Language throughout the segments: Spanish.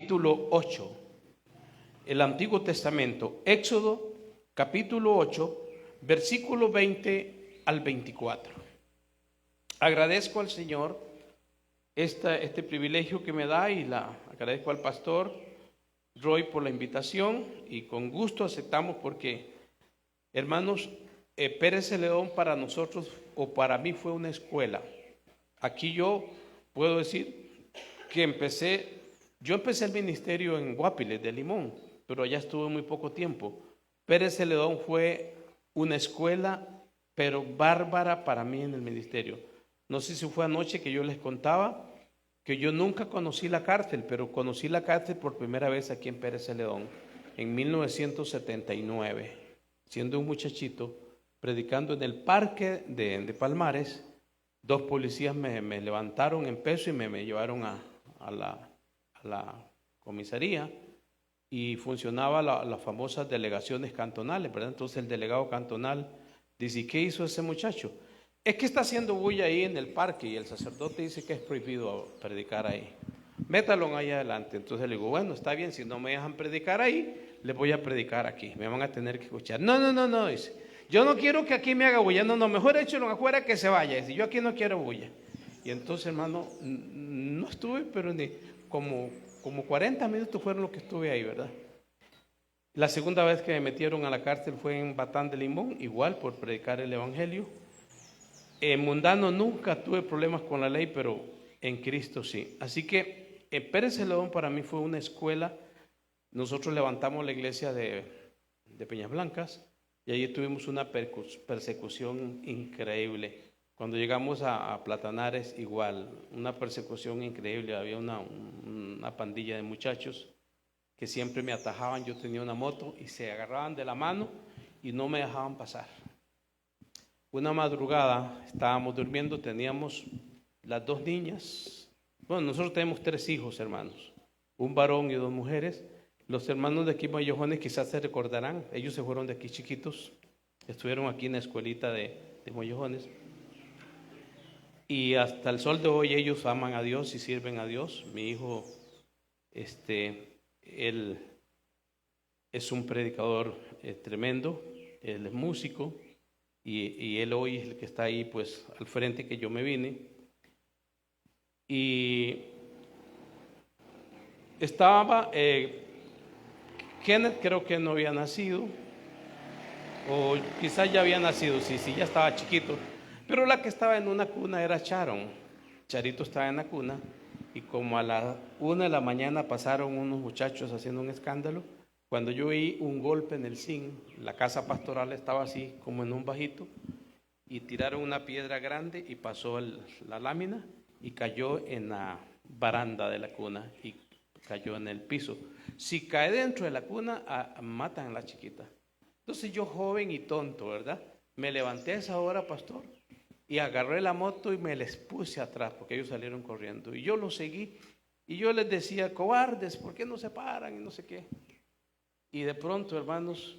capítulo 8. El Antiguo Testamento, Éxodo, capítulo 8, versículo 20 al 24. Agradezco al Señor este privilegio que me da y agradezco al pastor Roy por la invitación y con gusto aceptamos porque, hermanos, Pérez Celedón para nosotros o para mí fue una escuela. Aquí yo puedo decir que yo empecé el ministerio en Guapiles de Limón, pero allá estuve muy poco tiempo. Pérez Celedón fue una escuela, pero bárbara para mí en el ministerio. No sé si fue anoche que yo les contaba que yo nunca conocí la cárcel, pero conocí la cárcel por primera vez aquí en Pérez Celedón, en 1979, siendo un muchachito, predicando en el parque de Palmares. Dos policías me levantaron en peso y me llevaron a la comisaría y funcionaba las famosas delegaciones cantonales, ¿verdad? Entonces el delegado cantonal dice, ¿qué hizo ese muchacho? Es que está haciendo bulla ahí en el parque y el sacerdote dice que es prohibido predicar ahí. Métalo ahí adelante. Entonces le digo, bueno, está bien, si no me dejan predicar ahí, les voy a predicar aquí, me van a tener que escuchar. No, dice, yo no quiero que aquí me haga bulla, no, mejor échelo afuera que se vaya, dice, yo aquí no quiero bulla. Y entonces, hermano, no estuve, pero ni como 40 minutos fueron los que estuve ahí, ¿verdad? La segunda vez que me metieron a la cárcel fue en Batán de Limón, igual por predicar el evangelio. En mundano nunca tuve problemas con la ley, pero en Cristo sí. Así que Pérez Celedón para mí fue una escuela. Nosotros levantamos la iglesia de Peñas Blancas y allí tuvimos una persecución increíble. Cuando llegamos a Platanares, igual, una persecución increíble. Había una pandilla de muchachos que siempre me atajaban. Yo tenía una moto y se agarraban de la mano y no me dejaban pasar. Una madrugada estábamos durmiendo, teníamos las dos niñas. Bueno, nosotros tenemos 3 hijos, hermanos, un varón y 2 mujeres. Los hermanos de aquí Mollejones quizás se recordarán, ellos se fueron de aquí chiquitos, estuvieron aquí en la escuelita de Mollejones. Y hasta el sol de hoy ellos aman a Dios y sirven a Dios. Mi hijo, él es un predicador tremendo, él es músico. Y él hoy es el que está ahí pues al frente que yo me vine. Y estaba, Kenneth creo que no había nacido, o quizás ya había nacido, sí, ya estaba chiquito. Pero la que estaba en una cuna era Sharon. Charito estaba en la cuna y como a la 1 de la mañana pasaron unos muchachos haciendo un escándalo. Cuando yo oí un golpe en el zinc, la casa pastoral estaba así como en un bajito y tiraron una piedra grande y pasó la lámina y cayó en la baranda de la cuna y cayó en el piso. Si cae dentro de la cuna, matan a la chiquita. Entonces yo, joven y tonto, ¿verdad? Me levanté a esa hora, pastor, y agarré la moto y me les puse atrás porque ellos salieron corriendo. Y yo los seguí y yo les decía, cobardes, ¿por qué no se paran? Y no sé qué. Y de pronto, hermanos,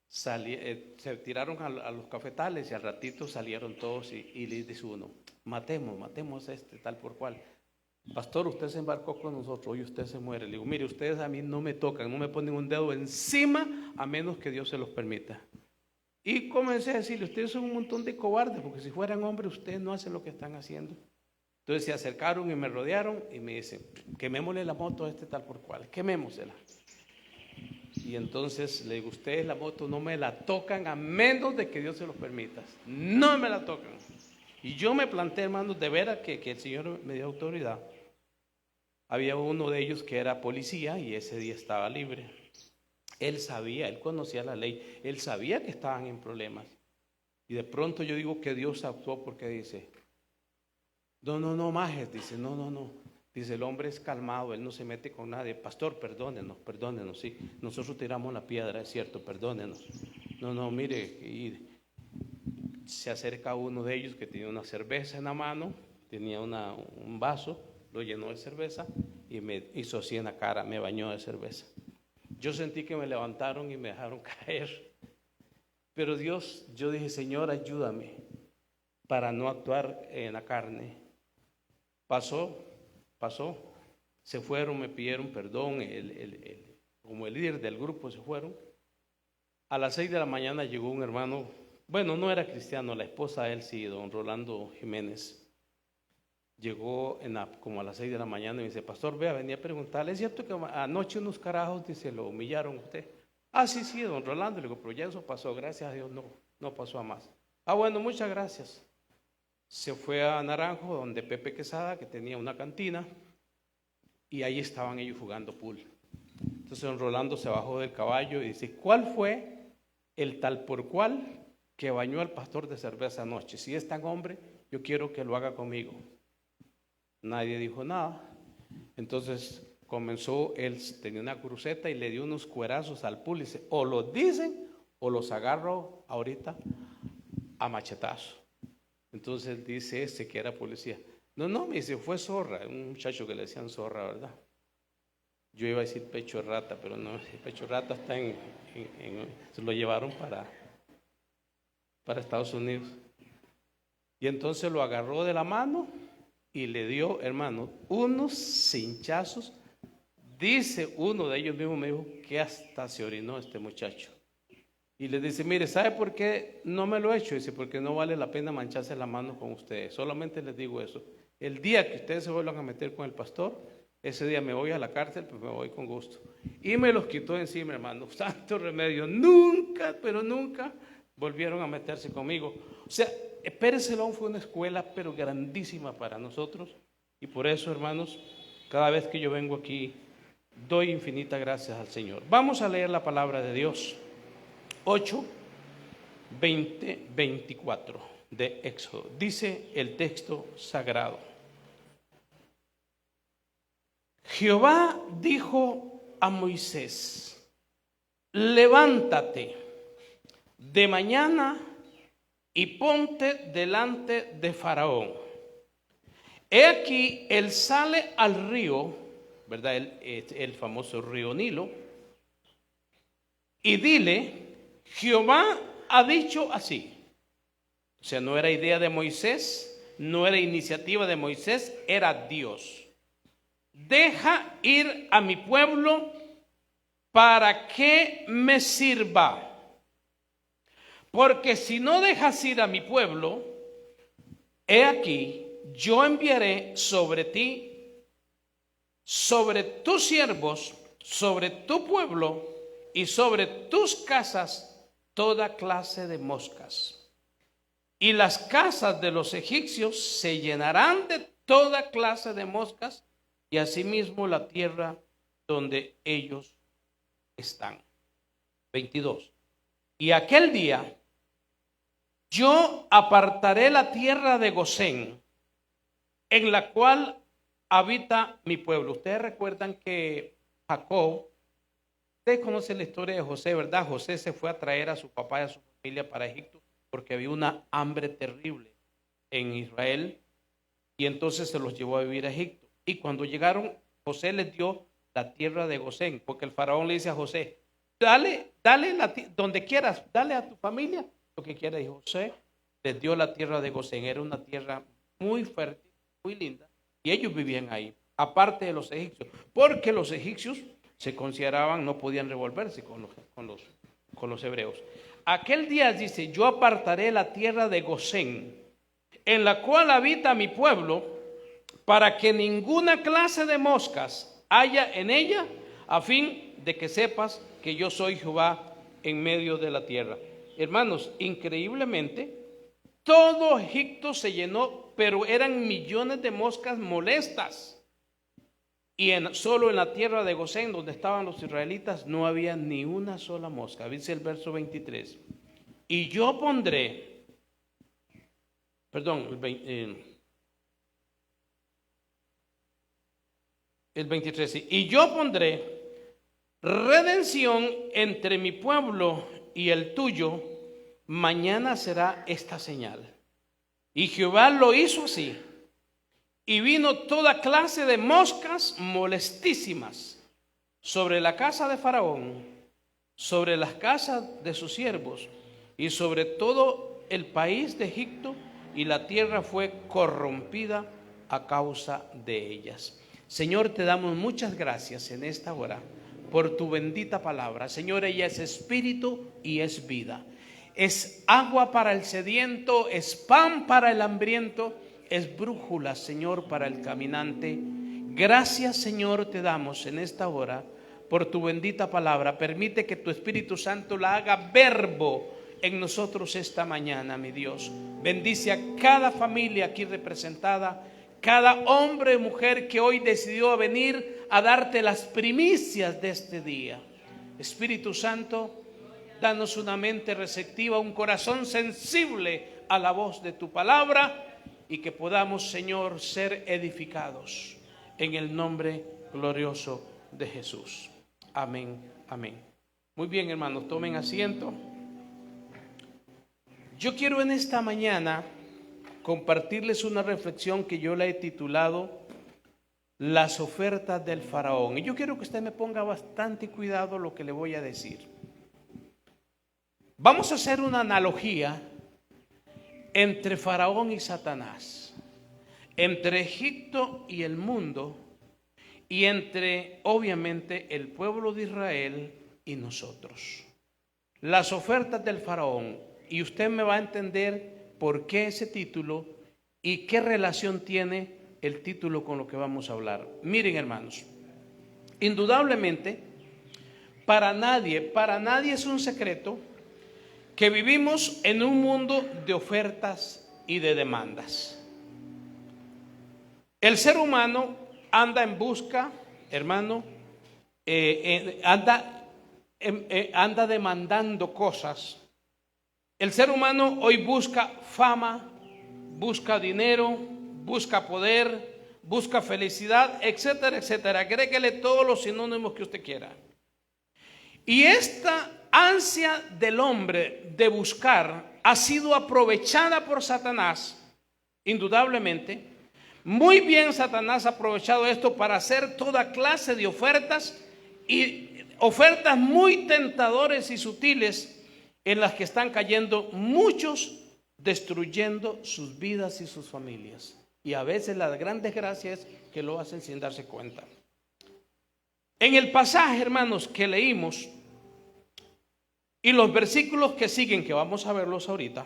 se tiraron a los cafetales y al ratito salieron todos y les dice uno, matemos a este tal por cual. Pastor, usted se embarcó con nosotros, hoy usted se muere. Le digo, mire, ustedes a mí no me tocan, no me ponen un dedo encima a menos que Dios se los permita. Y comencé a decirle, ustedes son un montón de cobardes, porque si fueran hombres ustedes no hacen lo que están haciendo. Entonces se acercaron y me rodearon y me dicen, quemémosle la moto a este tal por cual, quemémosela. Y entonces le digo, ustedes la moto no me la tocan a menos de que Dios se los permita. No me la tocan. Y yo me planteé, hermanos, de veras que el Señor me dio autoridad. Había uno de ellos que era policía y ese día estaba libre. Él sabía, él conocía la ley, él sabía que estaban en problemas. Y de pronto yo digo que Dios actuó porque dice, no, majes, dice, no. Dice, el hombre es calmado, él no se mete con nadie. Pastor, perdónenos, sí. Nosotros tiramos la piedra, es cierto, perdónenos. No, mire, y se acerca uno de ellos que tenía una cerveza en la mano, tenía un vaso, lo llenó de cerveza y me hizo así en la cara, me bañó de cerveza. Yo sentí que me levantaron y me dejaron caer. Pero Dios, yo dije, Señor, ayúdame para no actuar en la carne. Pasó. se fueron, me pidieron perdón, como el líder del grupo se fueron. A las 6 de la mañana llegó un hermano, bueno, no era cristiano, la esposa de él sí, don Rolando Jiménez. Llegó como a las 6 de la mañana y me dice, pastor, vea, venía a preguntarle, ¿es cierto que anoche unos carajos, dice, lo humillaron a usted? Ah, sí, sí, don Rolando. Le digo, pero ya eso pasó, gracias a Dios, no pasó a más. Ah, bueno, muchas gracias. Se fue a Naranjo, donde Pepe Quesada, que tenía una cantina, y ahí estaban ellos jugando pool. Entonces don Rolando se bajó del caballo y dice, ¿cuál fue el tal por cual que bañó al pastor de cerveza anoche? Si es tan hombre, yo quiero que lo haga conmigo. Nadie dijo nada. Entonces comenzó, él tenía una cruceta y le dio unos cuerazos al pool y dice, o los dicen o los agarro ahorita a machetazo. Entonces dice ese que era policía, no, me dice, fue Zorra, un muchacho que le decían Zorra, ¿verdad? Yo iba a decir Pecho de Rata, pero no, el Pecho de Rata está se lo llevaron para Estados Unidos. Y entonces lo agarró de la mano y le dio, hermano, unos cinchazos. Dice uno de ellos mismos, me dijo que hasta se orinó este muchacho. Y le dice, mire, ¿sabe por qué no me lo he hecho? Dice, porque no vale la pena mancharse la mano con ustedes. Solamente les digo eso. El día que ustedes se vuelvan a meter con el pastor, ese día me voy a la cárcel, pues me voy con gusto. Y me los quitó encima, hermano. Santo remedio. Nunca, pero nunca volvieron a meterse conmigo. O sea, Pérez Celón fue una escuela, pero grandísima para nosotros. Y por eso, hermanos, cada vez que yo vengo aquí, doy infinitas gracias al Señor. Vamos a leer la palabra de Dios. 8, 20, 24 de Éxodo. Dice el texto sagrado. Jehová dijo a Moisés, levántate de mañana y ponte delante de Faraón. He aquí, él sale al río, ¿verdad? El famoso río Nilo, y dile, Jehová ha dicho así. O sea, no era idea de Moisés, no era iniciativa de Moisés, era Dios. Deja ir a mi pueblo para que me sirva. Porque si no dejas ir a mi pueblo, he aquí, yo enviaré sobre ti, sobre tus siervos, sobre tu pueblo y sobre tus casas, toda clase de moscas. Y las casas de los egipcios se llenarán de toda clase de moscas, y asimismo la tierra donde ellos están. 22. Y aquel día yo apartaré la tierra de Gosén, en la cual habita mi pueblo. Ustedes recuerdan que Jacob, ustedes conocen la historia de José, ¿verdad? José se fue a traer a su papá y a su familia para Egipto porque había una hambre terrible en Israel, y entonces se los llevó a vivir a Egipto. Y cuando llegaron, José les dio la tierra de Gosén, porque el faraón le dice a José, dale donde quieras, dale a tu familia lo que quieras. Y José les dio la tierra de Gosén. Era una tierra muy fértil, muy linda, y ellos vivían ahí, aparte de los egipcios, porque los egipcios se consideraban, no podían revolverse con los hebreos. Aquel día dice, yo apartaré la tierra de Gosén, en la cual habita mi pueblo, para que ninguna clase de moscas haya en ella, a fin de que sepas que yo soy Jehová en medio de la tierra. Hermanos, increíblemente, todo Egipto se llenó, pero eran millones de moscas molestas. Y solo en la tierra de Gosén, donde estaban los israelitas, no había ni una sola mosca. Dice el verso 23. Y yo pondré, el 23. Y yo pondré redención entre mi pueblo y el tuyo. Mañana será esta señal. Y Jehová lo hizo así. Y vino toda clase de moscas molestísimas sobre la casa de Faraón, sobre las casas de sus siervos y sobre todo el país de Egipto, y la tierra fue corrompida a causa de ellas. Señor, te damos muchas gracias en esta hora por tu bendita palabra. Señor, ella es espíritu y es vida. Es agua para el sediento, es pan para el hambriento, es brújula, Señor, para el caminante. Gracias, Señor, te damos en esta hora por tu bendita palabra. Permite que tu Espíritu Santo la haga verbo en nosotros esta mañana, mi Dios. Bendice a cada familia aquí representada, cada hombre y mujer que hoy decidió venir a darte las primicias de este día. Espíritu Santo, danos una mente receptiva, un corazón sensible a la voz de tu palabra, y que podamos, Señor, ser edificados en el nombre glorioso de Jesús. Amén, amén. Muy bien, hermanos, tomen asiento. Yo quiero en esta mañana compartirles una reflexión que yo la he titulado Las ofertas del faraón. Y yo quiero que usted me ponga bastante cuidado lo que le voy a decir. Vamos a hacer una analogía entre Faraón y Satanás, entre Egipto y el mundo, y entre, obviamente, el pueblo de Israel y nosotros. Las ofertas del Faraón, y usted me va a entender por qué ese título y qué relación tiene el título con lo que vamos a hablar. Miren, hermanos, indudablemente, para nadie es un secreto que vivimos en un mundo de ofertas y de demandas. El ser humano anda en busca, hermano, anda demandando cosas. El ser humano hoy busca fama, busca dinero, busca poder, busca felicidad, etcétera, etcétera. Agréguele todos los sinónimos que usted quiera. Y esta ansia del hombre de buscar ha sido aprovechada por Satanás, indudablemente. Muy bien, Satanás ha aprovechado esto para hacer toda clase de ofertas, y ofertas muy tentadoras y sutiles, en las que están cayendo muchos, destruyendo sus vidas y sus familias. Y a veces la gran desgracia es que lo hacen sin darse cuenta. En el pasaje, hermanos, que leímos, y los versículos que siguen, que vamos a verlos ahorita,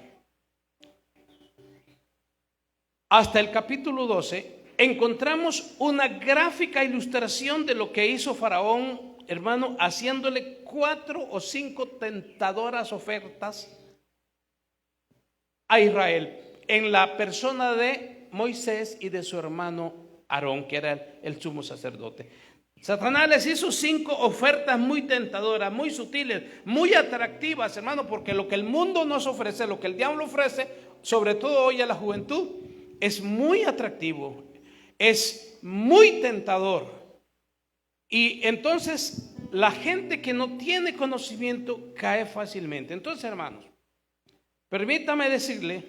hasta el capítulo 12, encontramos una gráfica ilustración de lo que hizo Faraón, hermano, haciéndole 4 o 5 tentadoras ofertas a Israel, en la persona de Moisés y de su hermano Aarón, que era el sumo sacerdote. Satanás les hizo 5 ofertas muy tentadoras, muy sutiles, muy atractivas, hermano, porque lo que el mundo nos ofrece, lo que el diablo ofrece, sobre todo hoy a la juventud, es muy atractivo, es muy tentador. Y entonces la gente que no tiene conocimiento cae fácilmente. Entonces, hermanos, permítame decirle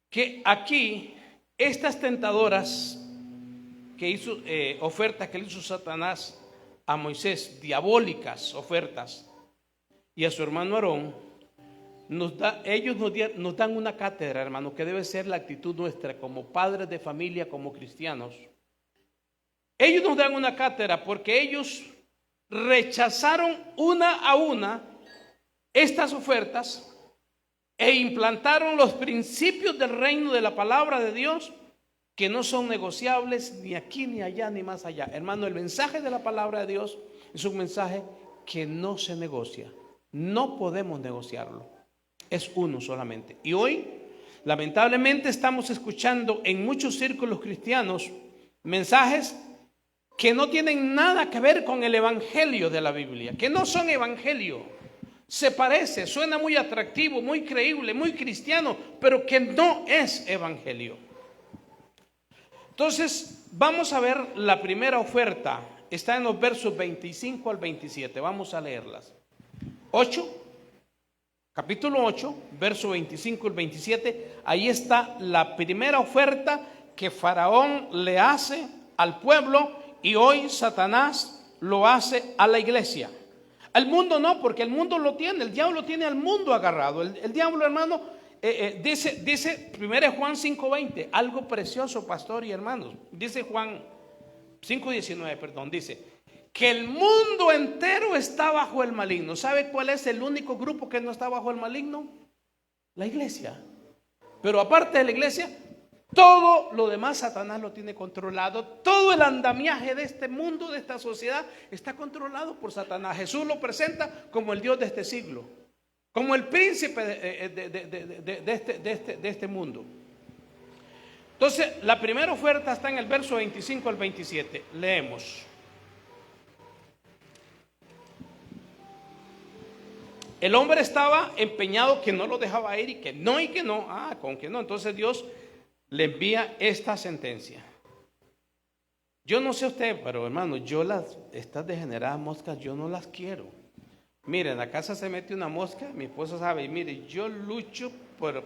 que aquí estas tentadoras que hizo, ofertas que le hizo Satanás a Moisés, diabólicas ofertas, y a su hermano Aarón, ellos nos dan una cátedra, hermano, que debe ser la actitud nuestra como padres de familia, como cristianos. Ellos nos dan una cátedra porque ellos rechazaron una a una estas ofertas e implantaron los principios del reino de la palabra de Dios, que no son negociables ni aquí, ni allá, ni más allá. Hermano, el mensaje de la palabra de Dios es un mensaje que no se negocia. No podemos negociarlo. Es uno solamente. Y hoy, lamentablemente, estamos escuchando en muchos círculos cristianos mensajes que no tienen nada que ver con el evangelio de la Biblia, que no son evangelio. Se parece, suena muy atractivo, muy creíble, muy cristiano, pero que no es evangelio. Entonces, vamos a ver la primera oferta. Está en los versos 25 al 27. Vamos a leerlas. Capítulo 8, verso 25 al 27. Ahí está la primera oferta que Faraón le hace al pueblo, y hoy Satanás lo hace a la iglesia. Al mundo no, porque el mundo lo tiene, el diablo tiene al mundo agarrado. El diablo, hermano, dice 1 Juan 5:20, algo precioso, pastor y hermanos. Dice Juan 5:19, perdón, dice que el mundo entero está bajo el maligno. ¿Sabe cuál es el único grupo que no está bajo el maligno? La iglesia. Pero aparte de la iglesia, todo lo demás Satanás lo tiene controlado. Todo el andamiaje de este mundo, de esta sociedad, está controlado por Satanás. Jesús lo presenta como el Dios de este siglo, como el príncipe de este mundo. Entonces, la primera oferta está en el verso 25 al 27. Leemos. El hombre estaba empeñado que no lo dejaba ir y que no. Con que no. Entonces Dios le envía esta sentencia. Yo no sé usted, pero hermano, estas degeneradas moscas, yo no las quiero. Mire, en la casa se mete una mosca, mi esposa sabe, y mire, yo lucho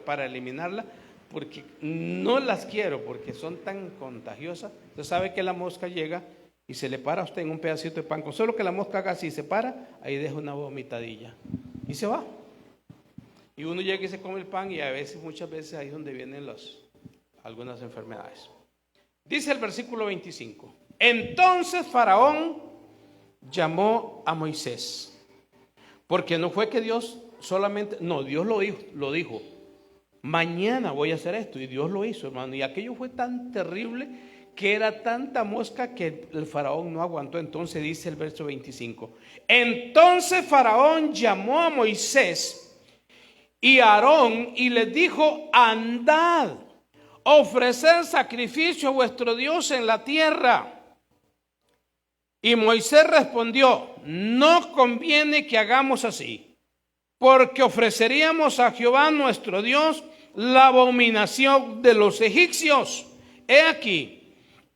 para eliminarla porque no las quiero, porque son tan contagiosas. Usted sabe que la mosca llega y se le para a usted en un pedacito de pan. Con solo que la mosca haga así, se para, ahí deja una vomitadilla y se va. Y uno llega y se come el pan, y muchas veces ahí es donde vienen algunas enfermedades. Dice el versículo 25. Entonces Faraón llamó a Moisés. Porque no fue que Dios solamente, no, Dios lo dijo, mañana voy a hacer esto, y Dios lo hizo, hermano. Y aquello fue tan terrible que era tanta mosca que el faraón no aguantó. Entonces dice el verso 25. Entonces Faraón llamó a Moisés y a Aarón y les dijo: andad, ofreced sacrificio a vuestro Dios en la tierra. Y Moisés respondió: no conviene que hagamos así, porque ofreceríamos a Jehová nuestro Dios la abominación de los egipcios. He aquí,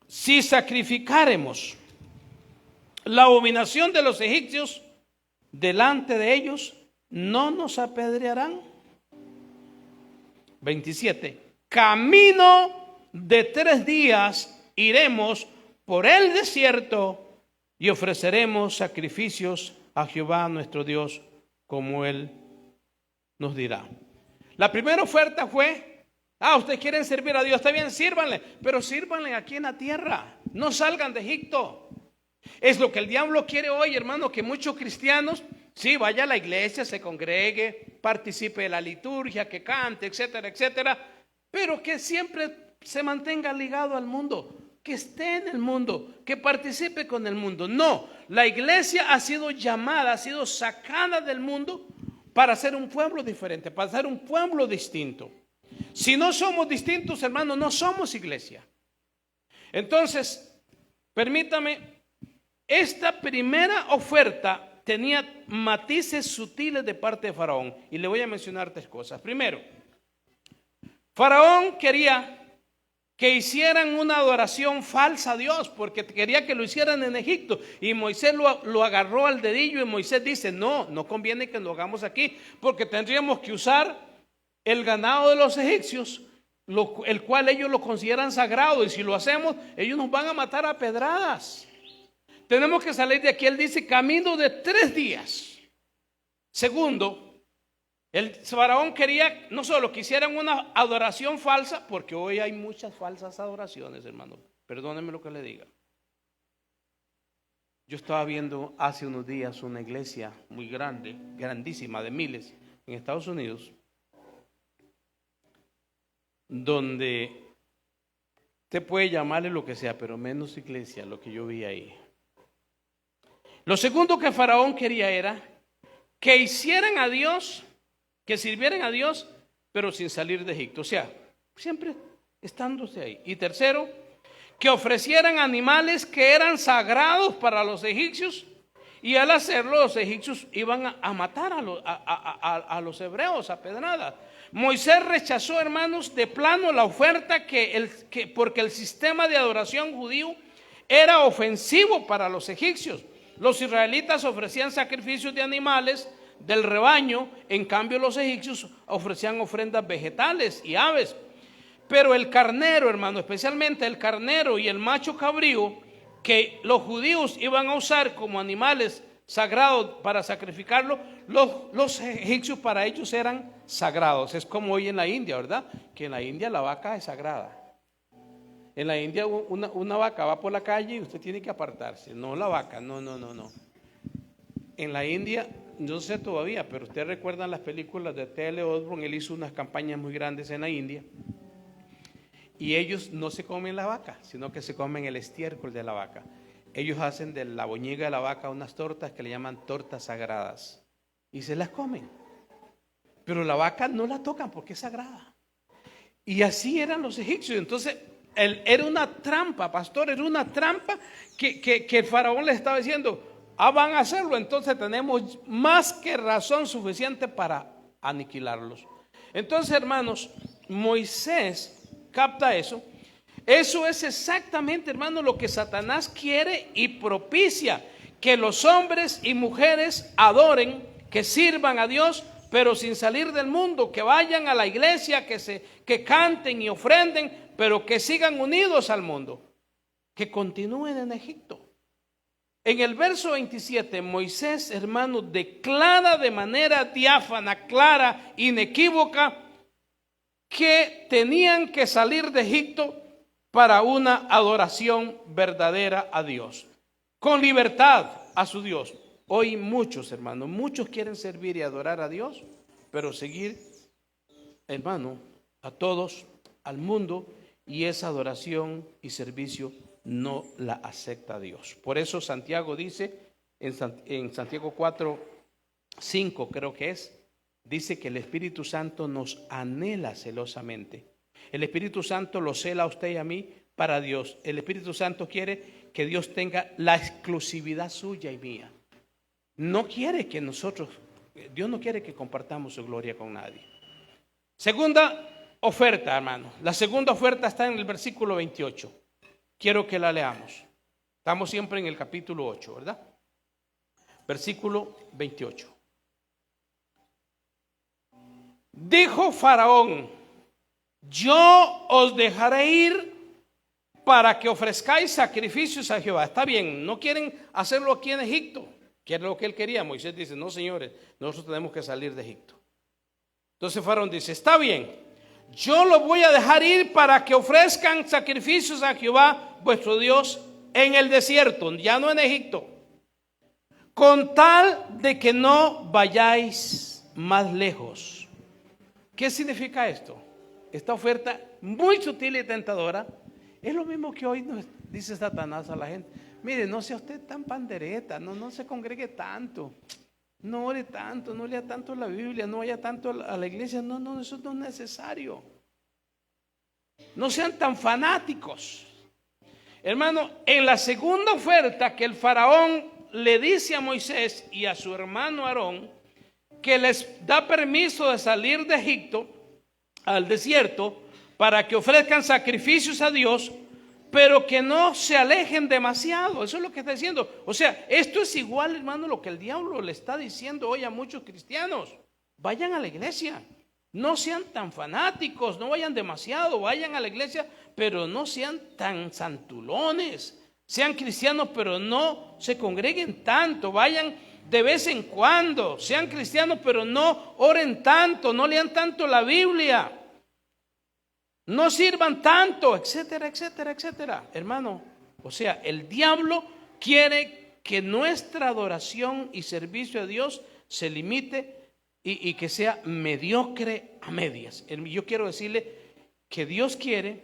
si sacrificáremos la abominación de los egipcios delante de ellos, ¿no nos apedrearán? 27. Camino de 3 días iremos por el desierto y ofreceremos sacrificios a Jehová nuestro Dios, como Él nos dirá. La primera oferta fue: ustedes quieren servir a Dios, está bien, sírvanle, pero sírvanle aquí en la tierra, no salgan de Egipto. Es lo que el diablo quiere hoy, hermano, que muchos cristianos, sí, vaya a la iglesia, se congregue, participe de la liturgia, que cante, etcétera, etcétera, pero que siempre se mantenga ligado al mundo, que esté en el mundo, que participe con el mundo. No, la iglesia ha sido llamada, ha sido sacada del mundo para ser un pueblo diferente, para ser un pueblo distinto. Si no somos distintos, hermanos, no somos iglesia. Entonces, permítame, esta primera oferta tenía matices sutiles de parte de Faraón, y le voy a mencionar 3 cosas. Primero, Faraón quería que hicieran una adoración falsa a Dios, porque quería que lo hicieran en Egipto, y Moisés lo agarró al dedillo, y Moisés dice: no conviene que lo hagamos aquí, porque tendríamos que usar el ganado de los egipcios, el cual ellos lo consideran sagrado, y si lo hacemos, ellos nos van a matar a pedradas. Tenemos que salir de aquí. Él dice: camino de 3 días. Segundo, el faraón quería no solo que hicieran una adoración falsa, porque hoy hay muchas falsas adoraciones, hermano, perdónenme lo que le diga. Yo estaba viendo hace unos días una iglesia muy grande, grandísima, de miles, en Estados Unidos, donde usted puede llamarle lo que sea, pero menos iglesia, lo que yo vi ahí. Lo segundo que Faraón quería era que hicieran a Dios, que sirvieran a Dios, pero sin salir de Egipto, o sea, siempre estándose ahí. Y tercero, que ofrecieran animales que eran sagrados para los egipcios, y al hacerlo los egipcios iban a matar a los hebreos a pedradas. Moisés rechazó, hermanos, de plano la oferta porque el sistema de adoración judío era ofensivo para los egipcios. Los israelitas ofrecían sacrificios de animales del rebaño, en cambio los egipcios ofrecían ofrendas vegetales y aves. Pero el carnero, hermano, especialmente el carnero y el macho cabrío, que los judíos iban a usar como animales sagrado para sacrificarlo. Los egipcios para ellos eran sagrados. Es como hoy en la India, ¿verdad? Que en la India la vaca es sagrada. En la India una vaca va por la calle y usted tiene que apartarse. No la vaca, no. En la India, no sé todavía, pero ustedes recuerdan las películas de T.L. Osborne. Él hizo unas campañas muy grandes en la India. Y ellos no se comen la vaca, sino que se comen el estiércol de la vaca. Ellos hacen de la boñiga de la vaca unas tortas que le llaman tortas sagradas. Y se las comen. Pero la vaca no la tocan porque es sagrada. Y así eran los egipcios. Entonces, era una trampa, pastor, era una trampa que el faraón le estaba diciendo, van a hacerlo, entonces tenemos más que razón suficiente para aniquilarlos. Entonces, hermanos, Moisés capta eso. Eso es exactamente, hermanos, lo que Satanás quiere y propicia, que los hombres y mujeres adoren, que sirvan a Dios, pero sin salir del mundo, que vayan a la iglesia, que canten y ofrenden, pero que sigan unidos al mundo, que continúen en Egipto. En el verso 27, Moisés, hermano, declara de manera diáfana, clara, inequívoca, que tenían que salir de Egipto para una adoración verdadera a Dios, con libertad a su Dios. Hoy muchos, hermanos, muchos quieren servir y adorar a Dios, pero seguir, hermano, a todos, al mundo, y esa adoración y servicio no la acepta Dios. Por eso Santiago dice, en Santiago 4:5 creo que dice que el Espíritu Santo nos anhela celosamente. El Espíritu Santo lo cela a usted y a mí para Dios. El Espíritu Santo quiere que Dios tenga la exclusividad suya y mía. No quiere que Dios no quiere que compartamos su gloria con nadie. Segunda oferta, hermano. La segunda oferta está en el versículo 28. Quiero que la leamos. Estamos siempre en el capítulo 8, ¿verdad? Versículo 28. Dijo Faraón: yo os dejaré ir para que ofrezcáis sacrificios a Jehová. Está bien, no quieren hacerlo aquí en Egipto, que era lo que él quería. Moisés dice: no, señores, nosotros tenemos que salir de Egipto. Entonces Faraón dice: está bien, yo los voy a dejar ir para que ofrezcan sacrificios a Jehová vuestro Dios en el desierto, ya no en Egipto, con tal de que no vayáis más lejos. ¿Qué significa esto? Esta oferta muy sutil y tentadora es lo mismo que hoy nos dice Satanás a la gente: mire, no sea usted tan pandereta, no se congregue tanto, no ore tanto, no lea tanto la Biblia, no vaya tanto a la iglesia. No, eso no es necesario. No sean tan fanáticos. Hermano, en la segunda oferta que el faraón le dice a Moisés y a su hermano Aarón, que les da permiso de salir de Egipto al desierto para que ofrezcan sacrificios a Dios, pero que no se alejen demasiado. Eso es lo que está diciendo. O sea, esto es igual, hermano, lo que el diablo le está diciendo hoy a muchos cristianos. Vayan a la iglesia, no sean tan fanáticos, no vayan demasiado, vayan a la iglesia, pero no sean tan santulones. Sean cristianos, pero no se congreguen tanto, vayan de vez en cuando. Sean cristianos, pero no oren tanto, no lean tanto la Biblia, no sirvan tanto, etcétera, etcétera, etcétera. Hermano, o sea, el diablo quiere que nuestra adoración y servicio a Dios se limite y que sea mediocre a medias. Yo quiero decirle que Dios quiere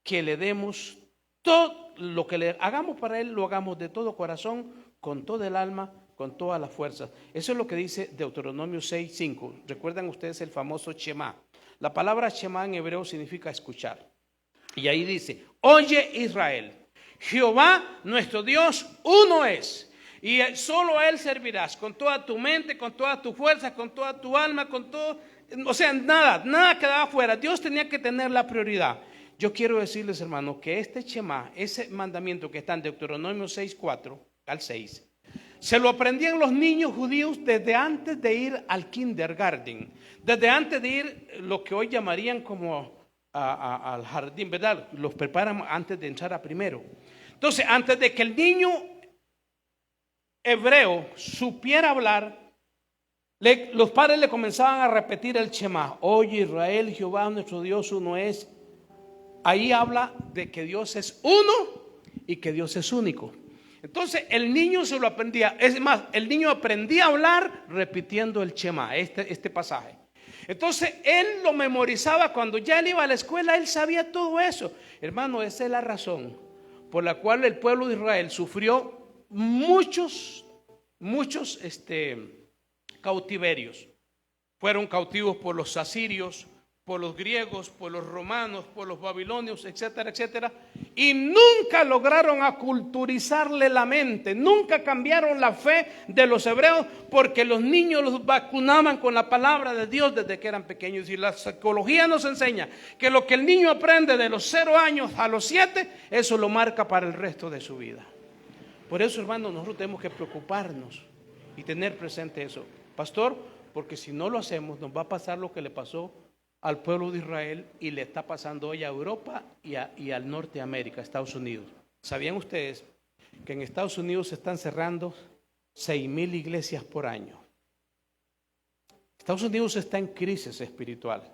que le demos todo lo que le hagamos para Él, lo hagamos de todo corazón, con todo el alma, con todas las fuerzas. Eso es lo que dice Deuteronomio 6:5. Recuerdan ustedes el famoso Shema. La palabra Shema en hebreo significa escuchar. Y ahí dice: oye Israel, Jehová nuestro Dios uno es, y solo a Él servirás con toda tu mente, con toda tu fuerza, con toda tu alma, con todo. O sea, nada quedaba fuera. Dios tenía que tener la prioridad. Yo quiero decirles, hermanos, que este Shema, ese mandamiento que está en Deuteronomio 6:4 al 6, se lo aprendían los niños judíos desde antes de ir al kindergarten, desde antes de ir lo que hoy llamarían como al jardín, ¿verdad? Los preparan antes de entrar a primero. Entonces, antes de que el niño hebreo supiera hablar, los padres le comenzaban a repetir el Shema. Oye Israel, Jehová nuestro Dios uno es. Ahí habla de que Dios es uno y que Dios es único. Entonces el niño se lo aprendía. Es más, el niño aprendía a hablar repitiendo el Shema, este pasaje. Entonces él lo memorizaba. Cuando ya él iba a la escuela, él sabía todo eso. Hermano, esa es la razón por la cual el pueblo de Israel sufrió muchos cautiverios. Fueron cautivos por los asirios, por los griegos, por los romanos, por los babilonios, etcétera, etcétera. Y nunca lograron aculturizarle la mente, nunca cambiaron la fe de los hebreos, porque los niños los vacunaban con la palabra de Dios desde que eran pequeños. Y la psicología nos enseña que lo que el niño aprende de los 0 años a los 7, eso lo marca para el resto de su vida. Por eso, hermanos, nosotros tenemos que preocuparnos y tener presente eso, pastor, porque si no lo hacemos, nos va a pasar lo que le pasó al pueblo de Israel y le está pasando hoy a Europa y al norte de América, Estados Unidos. ¿Sabían ustedes que en Estados Unidos se están cerrando 6,000 iglesias por año? Estados Unidos está en crisis espiritual.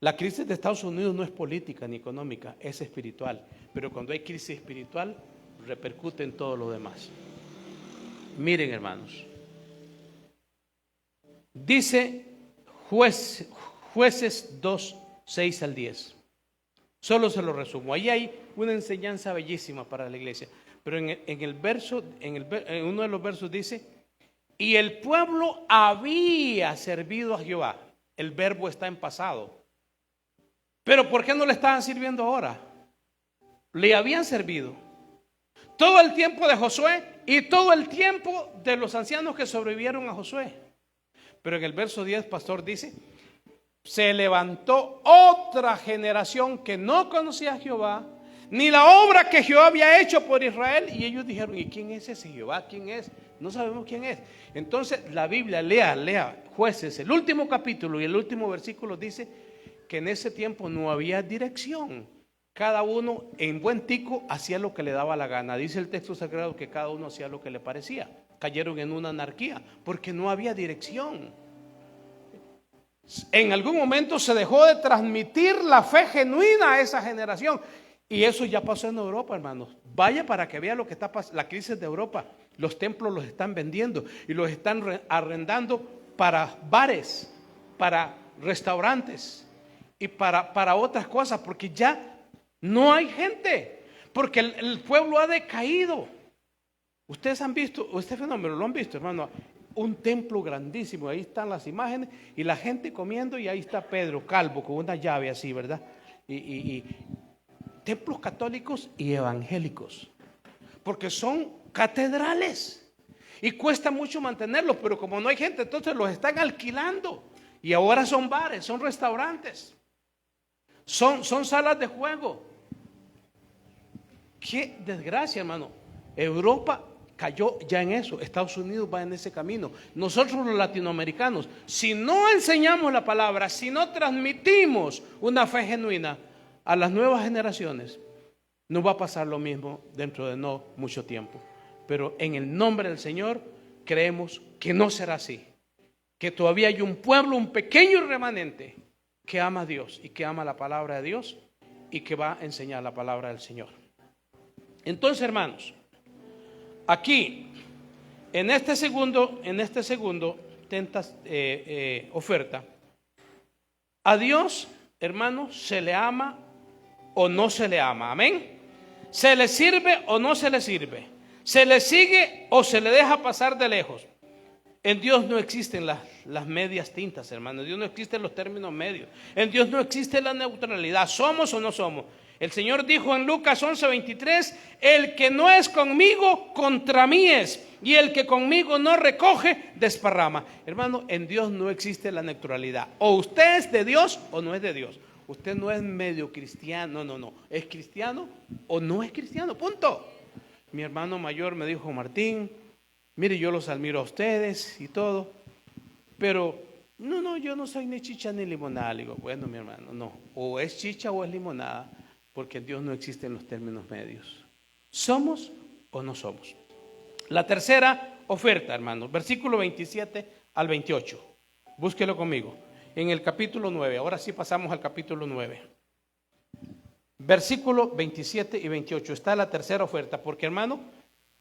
La crisis de Estados Unidos no es política ni económica, es espiritual. Pero cuando hay crisis espiritual, repercute en todo lo demás. Miren, hermanos, dice Jueces 2, 6 al 10. Solo se lo resumo. Ahí hay una enseñanza bellísima para la iglesia. Pero en uno de los versos dice: y el pueblo había servido a Jehová. El verbo está en pasado. Pero ¿por qué no le estaban sirviendo ahora? Le habían servido todo el tiempo de Josué y todo el tiempo de los ancianos que sobrevivieron a Josué. Pero en el verso 10, pastor, dice: se levantó otra generación que no conocía a Jehová, ni la obra que Jehová había hecho por Israel. Y ellos dijeron: ¿y quién es ese Jehová? ¿Quién es? No sabemos quién es. Entonces la Biblia, lea Jueces, el último capítulo y el último versículo dice que en ese tiempo no había dirección. Cada uno en buen tico hacía lo que le daba la gana. Dice el texto sagrado que cada uno hacía lo que le parecía. Cayeron en una anarquía porque no había dirección. En algún momento se dejó de transmitir la fe genuina a esa generación. Y eso ya pasó en Europa, hermanos. Vaya para que vea lo que está pasando, la crisis de Europa. Los templos los están vendiendo y los están arrendando para bares, para restaurantes y para otras cosas, porque ya no hay gente, porque el pueblo ha decaído. Ustedes han visto, este fenómeno lo han visto, hermano. Un templo grandísimo, ahí están las imágenes y la gente comiendo, y ahí está Pedro calvo con una llave así, ¿verdad? Y templos católicos y evangélicos, porque son catedrales y cuesta mucho mantenerlos, pero como no hay gente, entonces los están alquilando y ahora son bares, son restaurantes, son salas de juego. Qué desgracia, hermano. Europa cayó ya en eso. Estados Unidos va en ese camino. Nosotros los latinoamericanos, si no enseñamos la palabra, si no transmitimos una fe genuina a las nuevas generaciones, nos va a pasar lo mismo dentro de no mucho tiempo. Pero en el nombre del Señor creemos que no será así, que todavía hay un pueblo, un pequeño remanente que ama a Dios y que ama la palabra de Dios y que va a enseñar la palabra del Señor. Entonces, hermanos, aquí en este segundo oferta, a Dios, hermanos, se le ama o no se le ama. Amén. Se le sirve o no se le sirve. Se le sigue o se le deja pasar de lejos. En Dios no existen las medias tintas, hermanos. En Dios no existen los términos medios. En Dios no existe la neutralidad. ¿Somos o no somos? El Señor dijo en Lucas 11:23: el que no es conmigo, contra mí es. Y el que conmigo no recoge, desparrama. Hermano, en Dios no existe la neutralidad. O usted es de Dios o no es de Dios. Usted no es medio cristiano, no. ¿Es cristiano o no es cristiano? Punto. Mi hermano mayor me dijo: Martín, mire, yo los admiro a ustedes y todo, pero no, yo no soy ni chicha ni limonada. Le digo: bueno, mi hermano, no. O es chicha o es limonada, porque en Dios no existen los términos medios. ¿Somos o no somos? La tercera oferta, hermanos. Versículo 27 al 28. Búsquelo conmigo. En el capítulo 9. Ahora sí pasamos al capítulo 9. Versículo 27 y 28. Está la tercera oferta. Porque, hermano,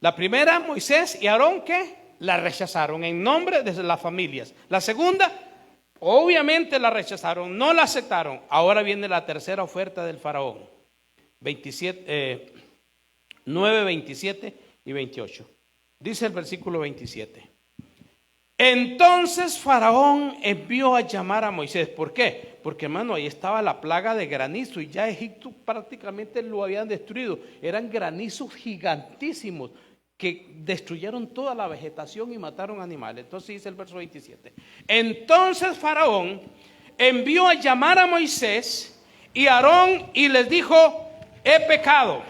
la primera, Moisés y Aarón, ¿qué? La rechazaron en nombre de las familias. La segunda, obviamente la rechazaron, no la aceptaron. Ahora viene la tercera oferta del faraón. 9, 27 y 28. Dice el versículo 27. Entonces Faraón envió a llamar a Moisés. ¿Por qué? Porque, hermano, ahí estaba la plaga de granizo y ya Egipto prácticamente lo habían destruido. Eran granizos gigantísimos que destruyeron toda la vegetación y mataron animales. Entonces dice el verso 27. Entonces Faraón envió a llamar a Moisés y a Aarón y les dijo: he pecado.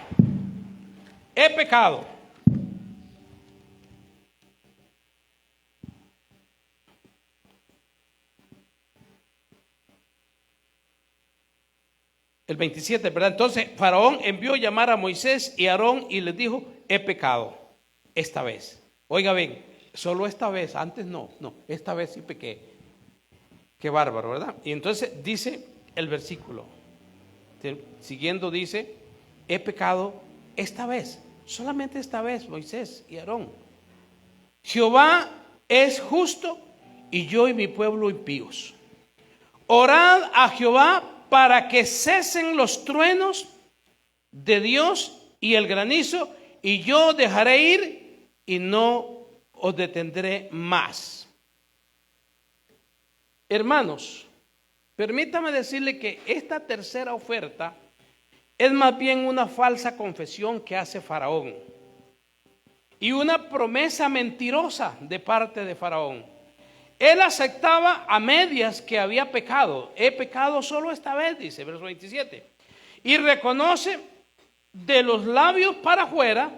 El 27, ¿verdad? Entonces Faraón envió a llamar a Moisés y a Aarón y les dijo: he pecado esta vez. Oiga bien, solo esta vez, antes no, esta vez sí pequé. Qué bárbaro, ¿verdad? Y entonces dice el versículo, siguiendo dice: he pecado esta vez, solamente esta vez, Moisés y Aarón. Jehová es justo y yo y mi pueblo impíos. Orad a Jehová para que cesen los truenos de Dios y el granizo, y yo dejaré ir y no os detendré más. Hermanos, permítame decirle que esta tercera oferta es más bien una falsa confesión que hace Faraón y una promesa mentirosa de parte de Faraón. Él aceptaba a medias que había pecado. He pecado solo esta vez, dice verso 27. Y reconoce de los labios para afuera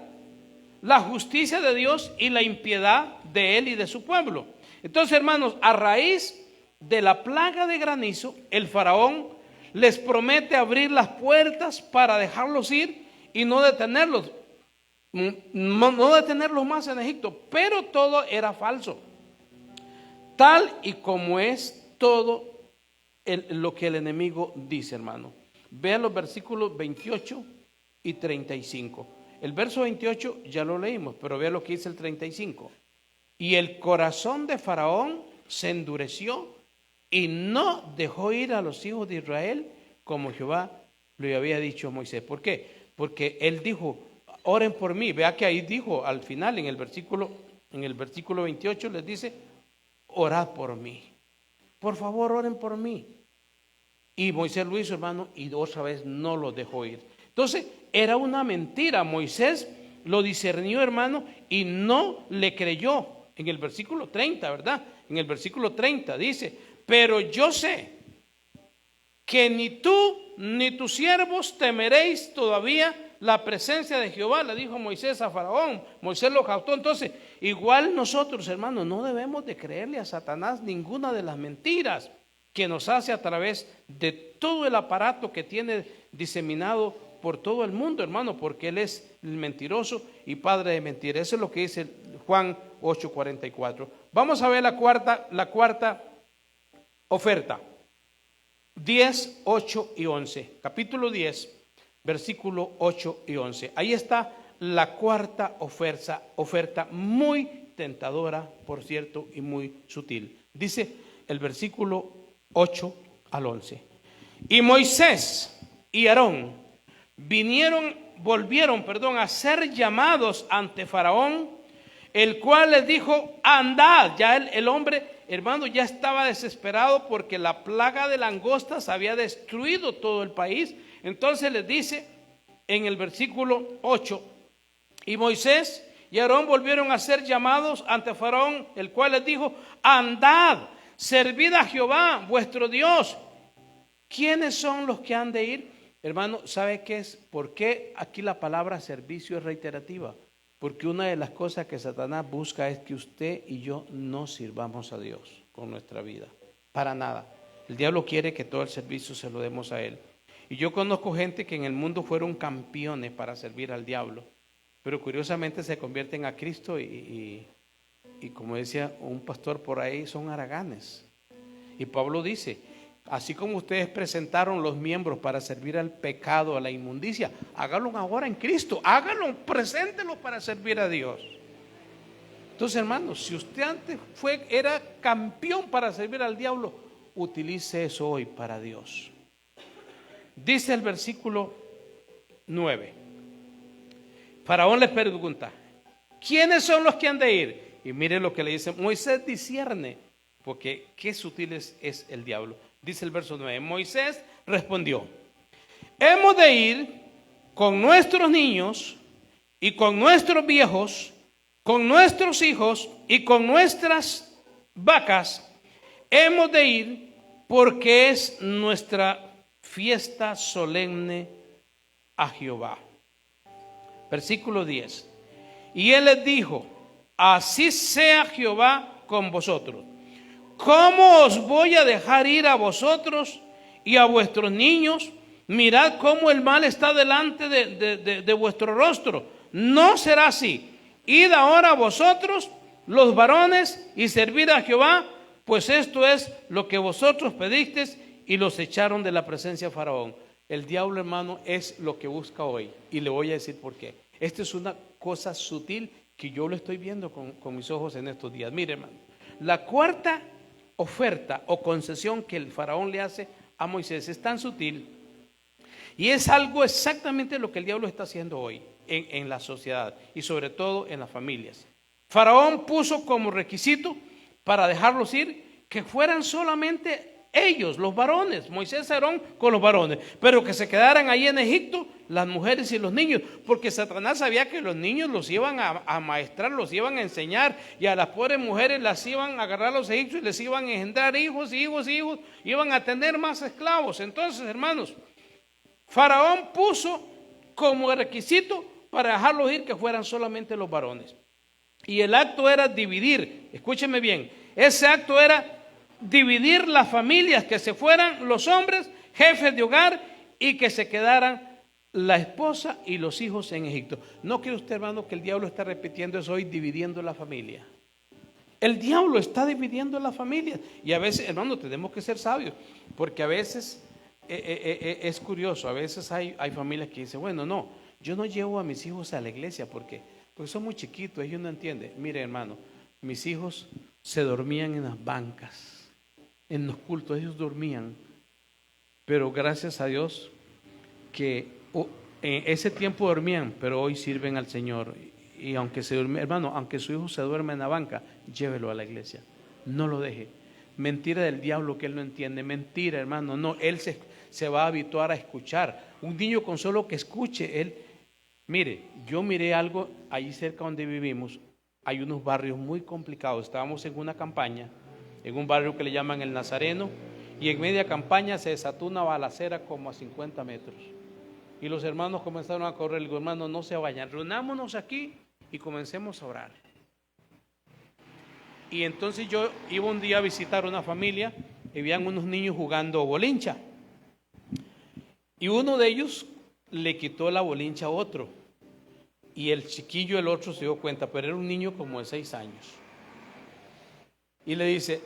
la justicia de Dios y la impiedad de él y de su pueblo. Entonces, hermanos, a raíz de la plaga de granizo, el faraón les promete abrir las puertas para dejarlos ir y no detenerlos más en Egipto. Pero todo era falso. Tal y como es todo lo que el enemigo dice, hermano. Vean los versículos 28 y 35. El verso 28 ya lo leímos, pero vean lo que dice el 35. Y el corazón de Faraón se endureció y no dejó ir a los hijos de Israel como Jehová le había dicho a Moisés. ¿Por qué? Porque él dijo: oren por mí. Vea que ahí dijo al final en el versículo 28 les dice: orad por mí, por favor oren por mí. Y Moisés lo hizo, hermano, y otra vez no los dejó ir. Entonces era una mentira. Moisés lo discernió, hermano, y no le creyó. En el versículo 30, ¿verdad? En el versículo 30 dice: pero yo sé que ni tú ni tus siervos temeréis todavía la presencia de Jehová, le dijo Moisés a Faraón. Moisés lo captó. Entonces, igual nosotros, hermanos, no debemos de creerle a Satanás ninguna de las mentiras que nos hace a través de todo el aparato que tiene diseminado por todo el mundo, hermano, porque él es el mentiroso y padre de mentiras. Eso es lo que dice Juan 8:44. Vamos a ver la cuarta oferta. 10, 8 y 11. Capítulo 10. Versículo 8 y 11. Ahí está la cuarta oferta muy tentadora, por cierto, y muy sutil. Dice el versículo 8 al 11. Y Moisés y Aarón volvieron a ser llamados ante Faraón, el cual les dijo: andad. Ya el hombre, hermano, ya estaba desesperado porque la plaga de langostas había destruido todo el país. Entonces les dice en el versículo 8: y Moisés y Aarón volvieron a ser llamados ante Faraón, el cual les dijo: andad, servid a Jehová vuestro Dios. ¿Quiénes son los que han de ir? Hermano, ¿sabe qué es? ¿Por qué aquí la palabra servicio es reiterativa? Porque una de las cosas que Satanás busca es que usted y yo no sirvamos a Dios con nuestra vida, para nada. El diablo quiere que todo el servicio se lo demos a él. Y yo conozco gente que en el mundo fueron campeones para servir al diablo, pero curiosamente se convierten a Cristo y y como decía un pastor por ahí, son haraganes. Y Pablo dice, así como ustedes presentaron los miembros para servir al pecado, a la inmundicia, háganlo ahora en Cristo, háganlo, preséntenlo para servir a Dios. Entonces, hermanos, si usted antes era campeón para servir al diablo, utilice eso hoy para Dios. Dice el versículo 9. Faraón les pregunta, ¿quiénes son los que han de ir? Y mire lo que le dice, Moisés discierne, porque qué sutil es el diablo. Dice el verso 9, Moisés respondió, hemos de ir con nuestros niños y con nuestros viejos, con nuestros hijos y con nuestras vacas, hemos de ir porque es nuestra fiesta solemne a Jehová. Versículo 10. Y él les dijo, así sea Jehová con vosotros. ¿Cómo os voy a dejar ir a vosotros y a vuestros niños? Mirad cómo el mal está delante de vuestro rostro. No será así. Id ahora vosotros, los varones, y servid a Jehová, pues esto es lo que vosotros pedisteis. Y los echaron de la presencia de Faraón. El diablo, hermano, es lo que busca hoy. Y le voy a decir por qué. Esta es una cosa sutil que yo lo estoy viendo con mis ojos en estos días. Mire, hermano, la cuarta oferta o concesión que el Faraón le hace a Moisés es tan sutil. Y es algo exactamente lo que el diablo está haciendo hoy en la sociedad y sobre todo en las familias. Faraón puso como requisito para dejarlos ir que fueran solamente ellos, los varones, Moisés y Aarón con los varones, pero que se quedaran ahí en Egipto las mujeres y los niños, porque Satanás sabía que los niños los iban a amaestrar, los iban a enseñar, y a las pobres mujeres las iban a agarrar a los egipcios y les iban a engendrar hijos, iban a tener más esclavos. Entonces, hermanos, Faraón puso como requisito para dejarlos ir que fueran solamente los varones. Y el acto era dividir, escúcheme bien, ese acto era dividir las familias, que se fueran los hombres, jefes de hogar, y que se quedaran la esposa y los hijos en Egipto. ¿No cree usted, hermano, que el diablo está repitiendo eso hoy, dividiendo la familia? El diablo está dividiendo la familia. Y a veces, hermano, tenemos que ser sabios, porque a veces es curioso, a veces hay familias que dicen, bueno, no, yo no llevo a mis hijos a la iglesia porque son muy chiquitos, ellos no entienden. Mire, hermano, mis hijos se dormían en las bancas, en los cultos, ellos dormían, pero gracias a Dios que en ese tiempo dormían, pero hoy sirven al Señor. Y aunque hermano, aunque su hijo se duerme en la banca, llévelo a la iglesia, no lo deje. Mentira del diablo que él no entiende, mentira, hermano, no, él se va a habituar a escuchar. Un niño con solo que escuche, él, mire, yo miré algo allí cerca donde vivimos, hay unos barrios muy complicados, estábamos en una campaña, en un barrio que le llaman El Nazareno, y en media campaña se desató una balacera como a 50 metros. Y los hermanos comenzaron a correr. Le digo, hermanos, no se vayan, reunámonos aquí y comencemos a orar. Y entonces yo iba un día a visitar una familia y veían unos niños jugando bolincha. Y uno de ellos le quitó la bolincha a otro. Y el chiquillo, el otro, se dio cuenta, pero era un niño como de 6 años. Y le dice,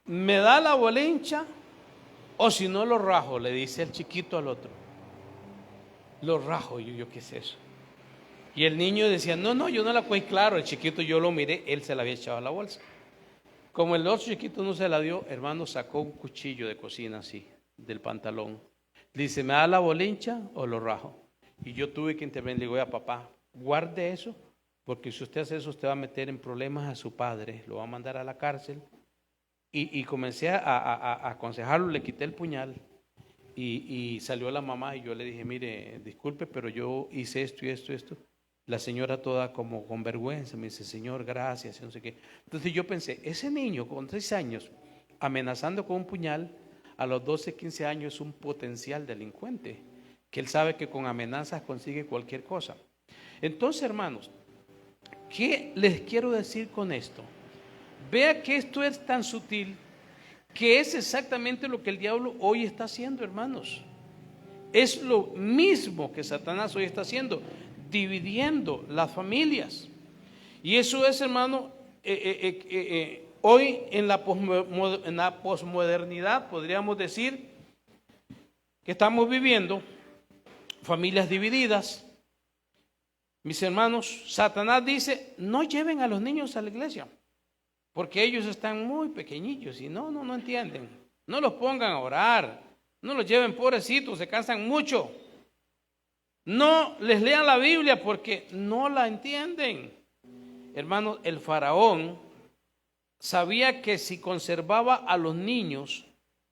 ¿me da la bolincha o si no lo rajo? Le dice el chiquito al otro. Lo rajo, yo ¿qué es eso? Y el niño decía, no, yo no la cogí. Claro, el chiquito yo lo miré, él se la había echado a la bolsa. Como el otro chiquito no se la dio, hermano, sacó un cuchillo de cocina así, del pantalón. Le dice, ¿me da la bolincha o lo rajo? Y yo tuve que intervenir. Le digo, oiga, papá, guarde eso, porque si usted hace eso, usted va a meter en problemas a su padre, lo va a mandar a la cárcel. Y comencé a aconsejarlo, le quité el puñal. Y salió la mamá y yo le dije, mire, disculpe, pero yo hice esto y esto. La señora toda como con vergüenza me dice, Señor, gracias, no sé qué. Entonces yo pensé, ese niño con 3 años amenazando con un puñal, a los 12, 15 años es un potencial delincuente, que él sabe que con amenazas consigue cualquier cosa. Entonces, hermanos, ¿qué les quiero decir con esto? Vea que esto es tan sutil, que es exactamente lo que el diablo hoy está haciendo, hermanos. Es lo mismo que Satanás hoy está haciendo, dividiendo las familias. Y eso es, hermano, hoy en la posmodernidad podríamos decir que estamos viviendo familias divididas. Mis hermanos, Satanás dice, no lleven a los niños a la iglesia, porque ellos están muy pequeñillos y no entienden. No los pongan a orar, no los lleven, pobrecitos, se cansan mucho. No les lean la Biblia porque no la entienden. Hermanos, el faraón sabía que si conservaba a los niños,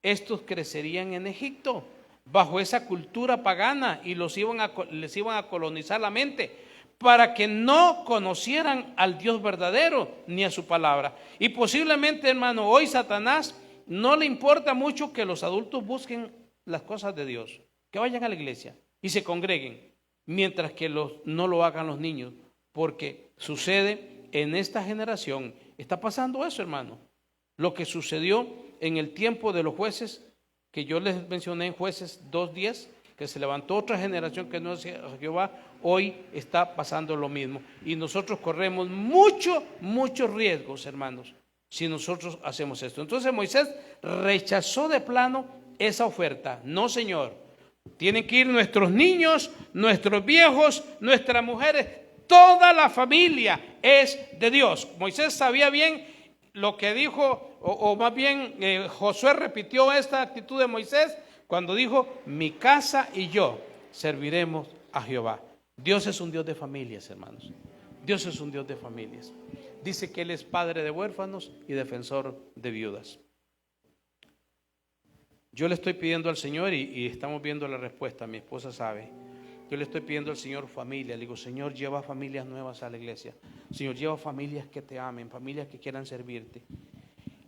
estos crecerían en Egipto, bajo esa cultura pagana, y les iban a colonizar la mente, para que no conocieran al Dios verdadero, ni a su palabra. Y posiblemente, hermano, hoy Satanás no le importa mucho que los adultos busquen las cosas de Dios, que vayan a la iglesia y se congreguen, mientras que no lo hagan los niños, porque sucede en esta generación, está pasando eso, hermano. Lo que sucedió en el tiempo de los jueces, que yo les mencioné en Jueces 2:10, que se levantó otra generación que no es Jehová, hoy está pasando lo mismo. Y nosotros corremos muchos riesgos, hermanos, si nosotros hacemos esto. Entonces Moisés rechazó de plano esa oferta. No, Señor, tienen que ir nuestros niños, nuestros viejos, nuestras mujeres, toda la familia es de Dios. Moisés sabía bien lo que dijo, o más bien Josué repitió esta actitud de Moisés cuando dijo, mi casa y yo serviremos a Jehová. Dios es un Dios de familias, hermanos. Dios es un Dios de familias. Dice que Él es padre de huérfanos y defensor de viudas. Yo le estoy pidiendo al Señor y estamos viendo la respuesta, mi esposa sabe. Yo le estoy pidiendo al Señor familia. Le digo, Señor, lleva familias nuevas a la iglesia. Señor, lleva familias que te amen, familias que quieran servirte.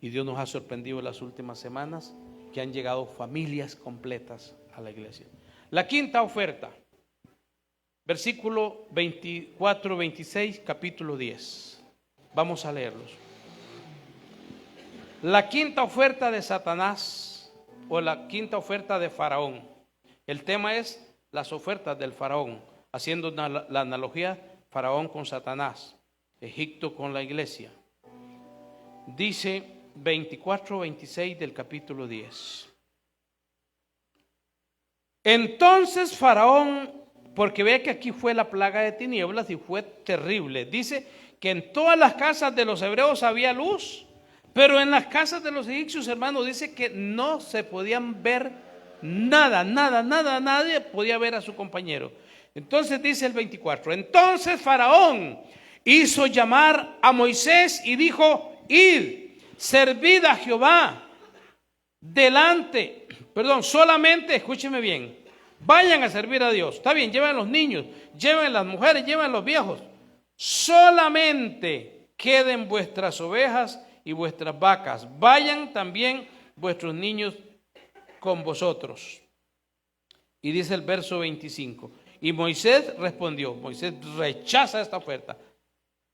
Y Dios nos ha sorprendido en las últimas semanas que han llegado familias completas a la iglesia. La quinta oferta, versículo 24-26, capítulo 10. Vamos a leerlos. La quinta oferta de Satanás, o la quinta oferta de Faraón. El tema es las ofertas del Faraón, haciendo la analogía Faraón con Satanás, Egipto con la iglesia. Dice 24-26 del capítulo 10. Entonces Faraón, porque ve que aquí fue la plaga de tinieblas y fue terrible, dice que en todas las casas de los hebreos había luz, pero en las casas de los egipcios, hermanos, dice que no se podían ver nada, nadie podía ver a su compañero. Entonces dice el 24, entonces Faraón hizo llamar a Moisés y dijo, id, servid a Jehová solamente, escúcheme bien, vayan a servir a Dios. Está bien, lleven los niños, lleven las mujeres, lleven los viejos. Solamente queden vuestras ovejas y vuestras vacas. Vayan también vuestros niños con vosotros. Y dice el verso 25. Y Moisés respondió, Moisés rechaza esta oferta.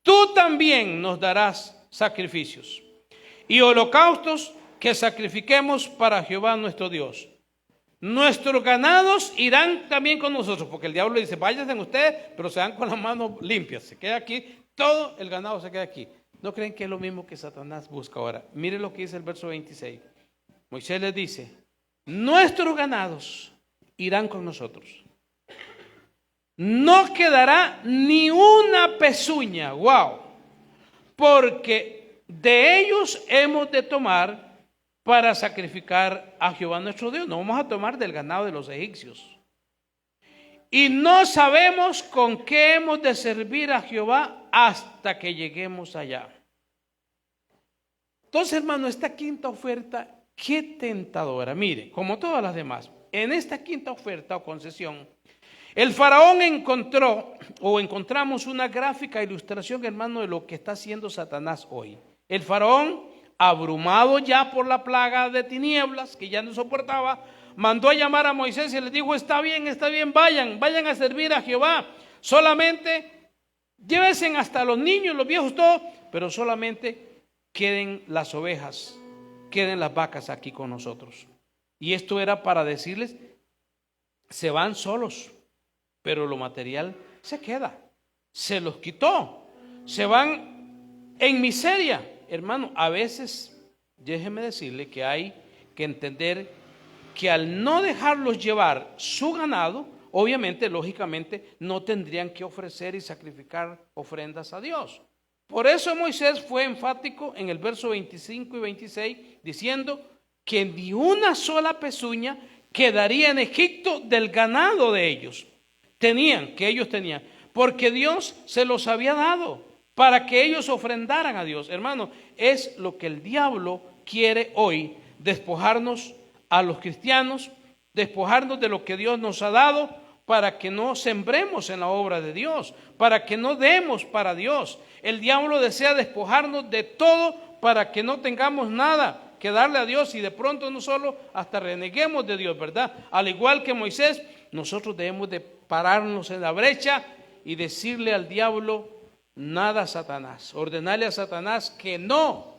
Tú también nos darás sacrificios y holocaustos que sacrifiquemos para Jehová nuestro Dios. Nuestros ganados irán también con nosotros, porque el diablo dice, váyanse ustedes, pero se van con las manos limpias. Se queda aquí, todo el ganado se queda aquí. ¿No creen que es lo mismo que Satanás busca ahora? Mire lo que dice el verso 26. Moisés les dice, nuestros ganados irán con nosotros. No quedará ni una pezuña, wow, porque de ellos hemos de tomar para sacrificar a Jehová nuestro Dios. No vamos a tomar del ganado de los egipcios. Y no sabemos con qué hemos de servir a Jehová hasta que lleguemos allá. Entonces, hermano, esta quinta oferta, qué tentadora. Mire, como todas las demás, en esta quinta oferta o concesión, el faraón encontramos una gráfica ilustración, hermano, de lo que está haciendo Satanás hoy. El faraón, abrumado ya por la plaga de tinieblas, que ya no soportaba, mandó a llamar a Moisés y le dijo, está bien, vayan a servir a Jehová. Solamente llévense hasta los niños, los viejos, todo, pero solamente queden las ovejas, queden las vacas aquí con nosotros. Y esto era para decirles, se van solos, pero lo material se queda, se los quitó, se van en miseria. Hermano, a veces, déjeme decirle que hay que entender que al no dejarlos llevar su ganado, obviamente, lógicamente, no tendrían que ofrecer y sacrificar ofrendas a Dios. Por eso Moisés fue enfático en el verso 25 y 26, diciendo que ni una sola pezuña quedaría en Egipto del ganado de ellos. Ellos tenían, porque Dios se los había dado para que ellos ofrendaran a Dios. Hermano, es lo que el diablo quiere hoy, despojarnos a los cristianos, despojarnos de lo que Dios nos ha dado, para que no sembremos en la obra de Dios, para que no demos para Dios. El diablo desea despojarnos de todo para que no tengamos nada que darle a Dios y de pronto no solo hasta reneguemos de Dios, ¿verdad? Al igual que Moisés, nosotros debemos de pararnos en la brecha y decirle al diablo, nada a Satanás, ordenarle a Satanás que no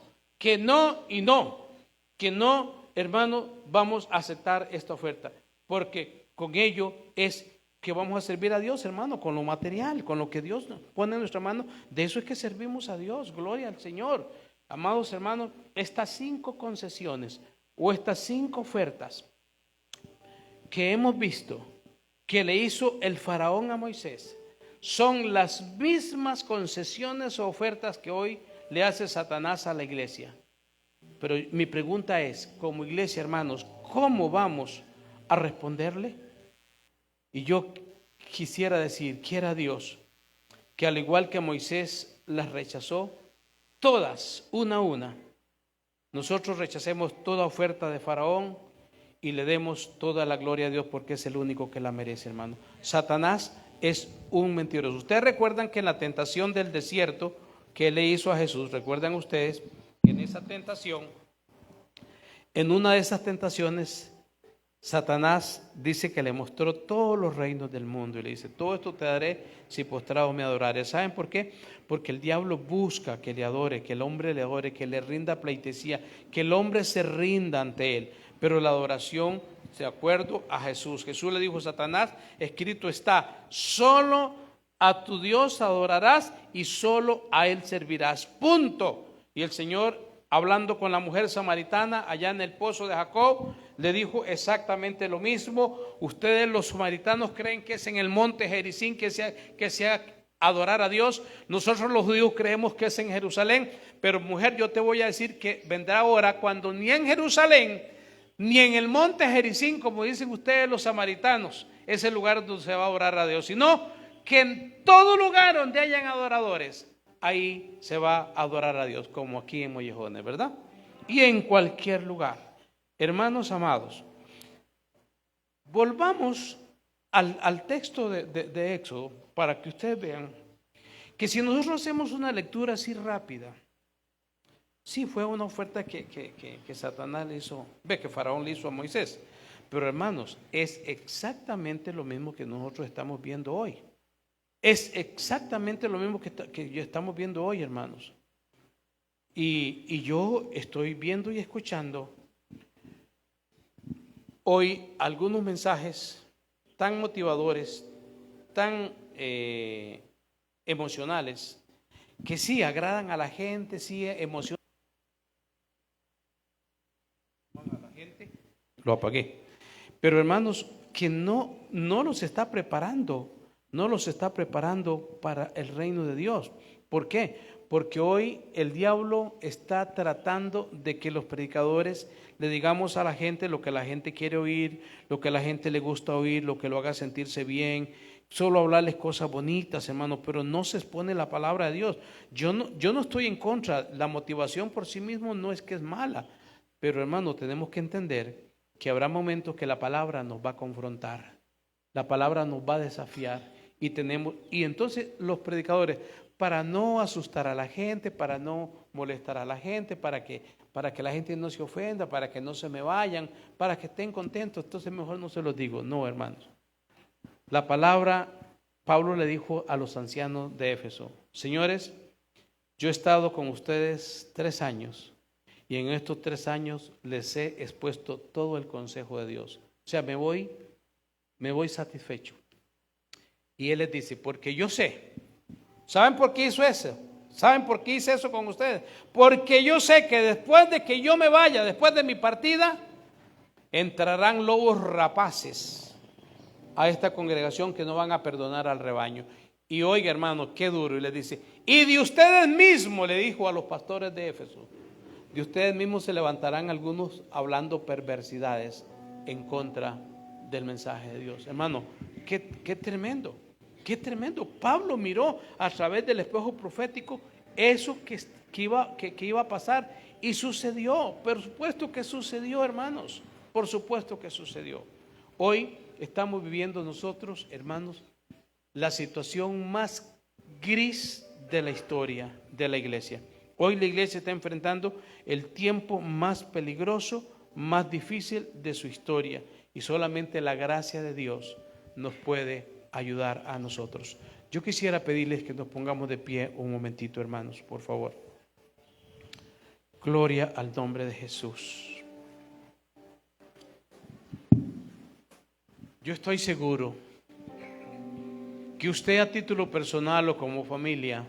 y no, que no, hermano, vamos a aceptar esta oferta, porque con ello es que vamos a servir a Dios, hermano, con lo material, con lo que Dios pone en nuestra mano. De eso es que servimos a Dios, gloria al Señor. Amados hermanos, estas 5 concesiones o estas 5 ofertas que hemos visto que le hizo el faraón a Moisés son las mismas concesiones o ofertas que hoy le hace Satanás a la iglesia. Pero mi pregunta es, como iglesia, hermanos, ¿cómo vamos a responderle? Y yo quisiera decir, quiera Dios, que al igual que Moisés las rechazó, todas, una a una, nosotros rechacemos toda oferta de Faraón y le demos toda la gloria a Dios porque es el único que la merece, hermano. Satanás es un mentiroso. Ustedes recuerdan que en la tentación del desierto que le hizo a Jesús, recuerdan ustedes que en esa tentación, en una de esas tentaciones, Satanás dice que le mostró todos los reinos del mundo y le dice, todo esto te daré si postrado me adorares. ¿Saben por qué? Porque el diablo busca que le adore, que el hombre le adore, que le rinda pleitesía, que el hombre se rinda ante él. Pero la adoración, de acuerdo a Jesús. Jesús le dijo a Satanás, escrito está, solo a tu Dios adorarás y solo a él servirás. Punto. Y el Señor, hablando con la mujer samaritana allá en el pozo de Jacob, le dijo exactamente lo mismo. Ustedes los samaritanos creen que es en el monte Gerizim que sea adorar a Dios. Nosotros los judíos creemos que es en Jerusalén. Pero mujer, yo te voy a decir que vendrá hora cuando ni en Jerusalén, ni en el monte Gerizim, como dicen ustedes los samaritanos, es el lugar donde se va a adorar a Dios, sino que en todo lugar donde hayan adoradores, ahí se va a adorar a Dios, como aquí en Mollejones, ¿verdad? Y en cualquier lugar. Hermanos amados, volvamos al texto de Éxodo para que ustedes vean que si nosotros hacemos una lectura así rápida, sí fue una oferta que Satanás le hizo, que Faraón le hizo a Moisés, pero hermanos, es exactamente lo mismo que nosotros estamos viendo hoy. Es exactamente lo mismo que estamos viendo hoy, hermanos. Y yo estoy viendo y escuchando hoy algunos mensajes tan motivadores, tan emocionales, que sí agradan a la gente, sí emocionan a la gente. Lo apagué. Pero hermanos, que no los está preparando para el reino de Dios. ¿Por qué? Porque hoy el diablo está tratando de que los predicadores le digamos a la gente lo que la gente quiere oír, lo que a la gente le gusta oír, lo que lo haga sentirse bien, solo hablarles cosas bonitas, hermanos, pero no se expone la palabra de Dios. Yo no estoy en contra, la motivación por sí mismo no es que es mala, pero hermano, tenemos que entender que habrá momentos que la palabra nos va a confrontar, la palabra nos va a desafiar y entonces los predicadores, para no asustar a la gente, para no molestar a la gente, para que la gente no se ofenda, para que no se me vayan, para que estén contentos, entonces mejor no se los digo. No, hermanos. La palabra, Pablo le dijo a los ancianos de Éfeso, señores, yo he estado con ustedes 3 años y en estos 3 años les he expuesto todo el consejo de Dios. O sea, me voy satisfecho. Y él les dice, porque yo sé. ¿Saben por qué hizo eso? ¿Saben por qué hice eso con ustedes? Porque yo sé que después de que yo me vaya, después de mi partida, entrarán lobos rapaces a esta congregación que no van a perdonar al rebaño. Y oiga, hermano, qué duro. Y le dice, y de ustedes mismos, le dijo a los pastores de Éfeso, de ustedes mismos se levantarán algunos hablando perversidades en contra del mensaje de Dios. Hermano, qué tremendo, qué tremendo. Pablo miró a través del espejo profético eso que iba a pasar y sucedió. Por supuesto que sucedió, hermanos. Por supuesto que sucedió. Hoy estamos viviendo nosotros, hermanos, la situación más gris de la historia de la iglesia. Hoy la iglesia está enfrentando el tiempo más peligroso, más difícil de su historia. Y solamente la gracia de Dios nos puede ayudar a nosotros. Yo quisiera pedirles que nos pongamos de pie un momentito, hermanos, por favor. Gloria al nombre de Jesús. Yo estoy seguro que usted a título personal o como familia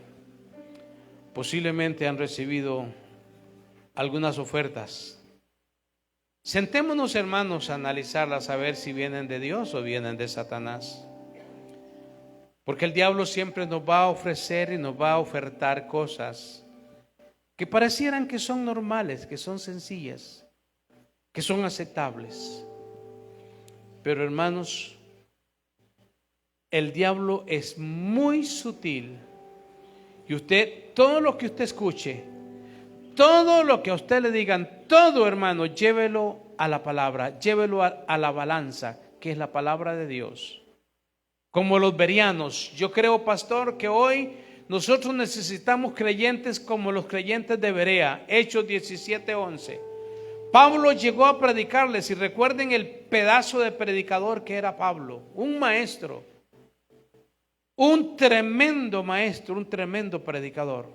posiblemente han recibido algunas ofertas. Sentémonos, hermanos, a analizarlas, a ver si vienen de Dios o vienen de Satanás. Porque el diablo siempre nos va a ofrecer y nos va a ofertar cosas que parecieran que son normales, que son sencillas, que son aceptables. Pero, hermanos, el diablo es muy sutil. Y usted, todo lo que usted escuche, todo lo que a usted le digan, todo, hermano, llévelo a la palabra, llévelo a la balanza, que es la palabra de Dios. Como los bereanos, yo creo, pastor, que hoy nosotros necesitamos creyentes como los creyentes de Berea, Hechos 17:11. Pablo llegó a predicarles, y recuerden el pedazo de predicador que era Pablo, un maestro, un tremendo maestro, un tremendo predicador.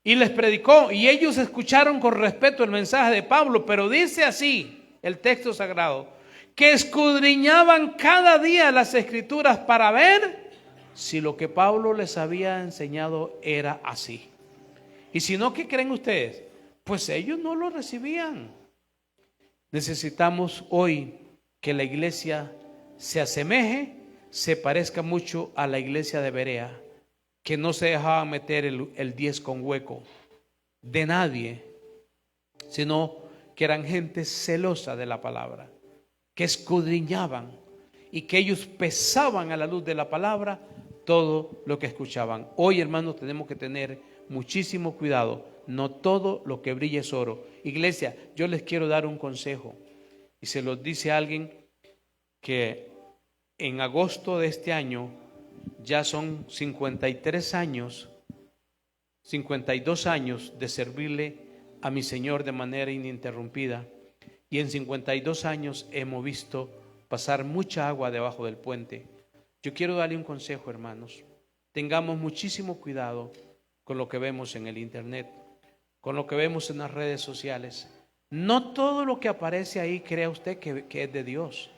Y les predicó, y ellos escucharon con respeto el mensaje de Pablo, pero dice así el texto sagrado, que escudriñaban cada día las escrituras para ver si lo que Pablo les había enseñado era así. Y si no, ¿qué creen ustedes? Pues ellos no lo recibían. Necesitamos hoy que la iglesia se asemeje, se parezca mucho a la iglesia de Berea, que no se dejaba meter el 10 con hueco de nadie, sino que eran gente celosa de la palabra, que escudriñaban y que ellos pesaban a la luz de la palabra todo lo que escuchaban. Hoy, hermanos, tenemos que tener muchísimo cuidado. No todo lo que brilla es oro. Iglesia, yo les quiero dar un consejo, y se los dice alguien que en agosto de este año ya son 52 años de servirle a mi Señor de manera ininterrumpida. Y en 52 años hemos visto pasar mucha agua debajo del puente. Yo quiero darle un consejo, hermanos. Tengamos muchísimo cuidado con lo que vemos en el internet, con lo que vemos en las redes sociales. No todo lo que aparece ahí crea usted que es de Dios.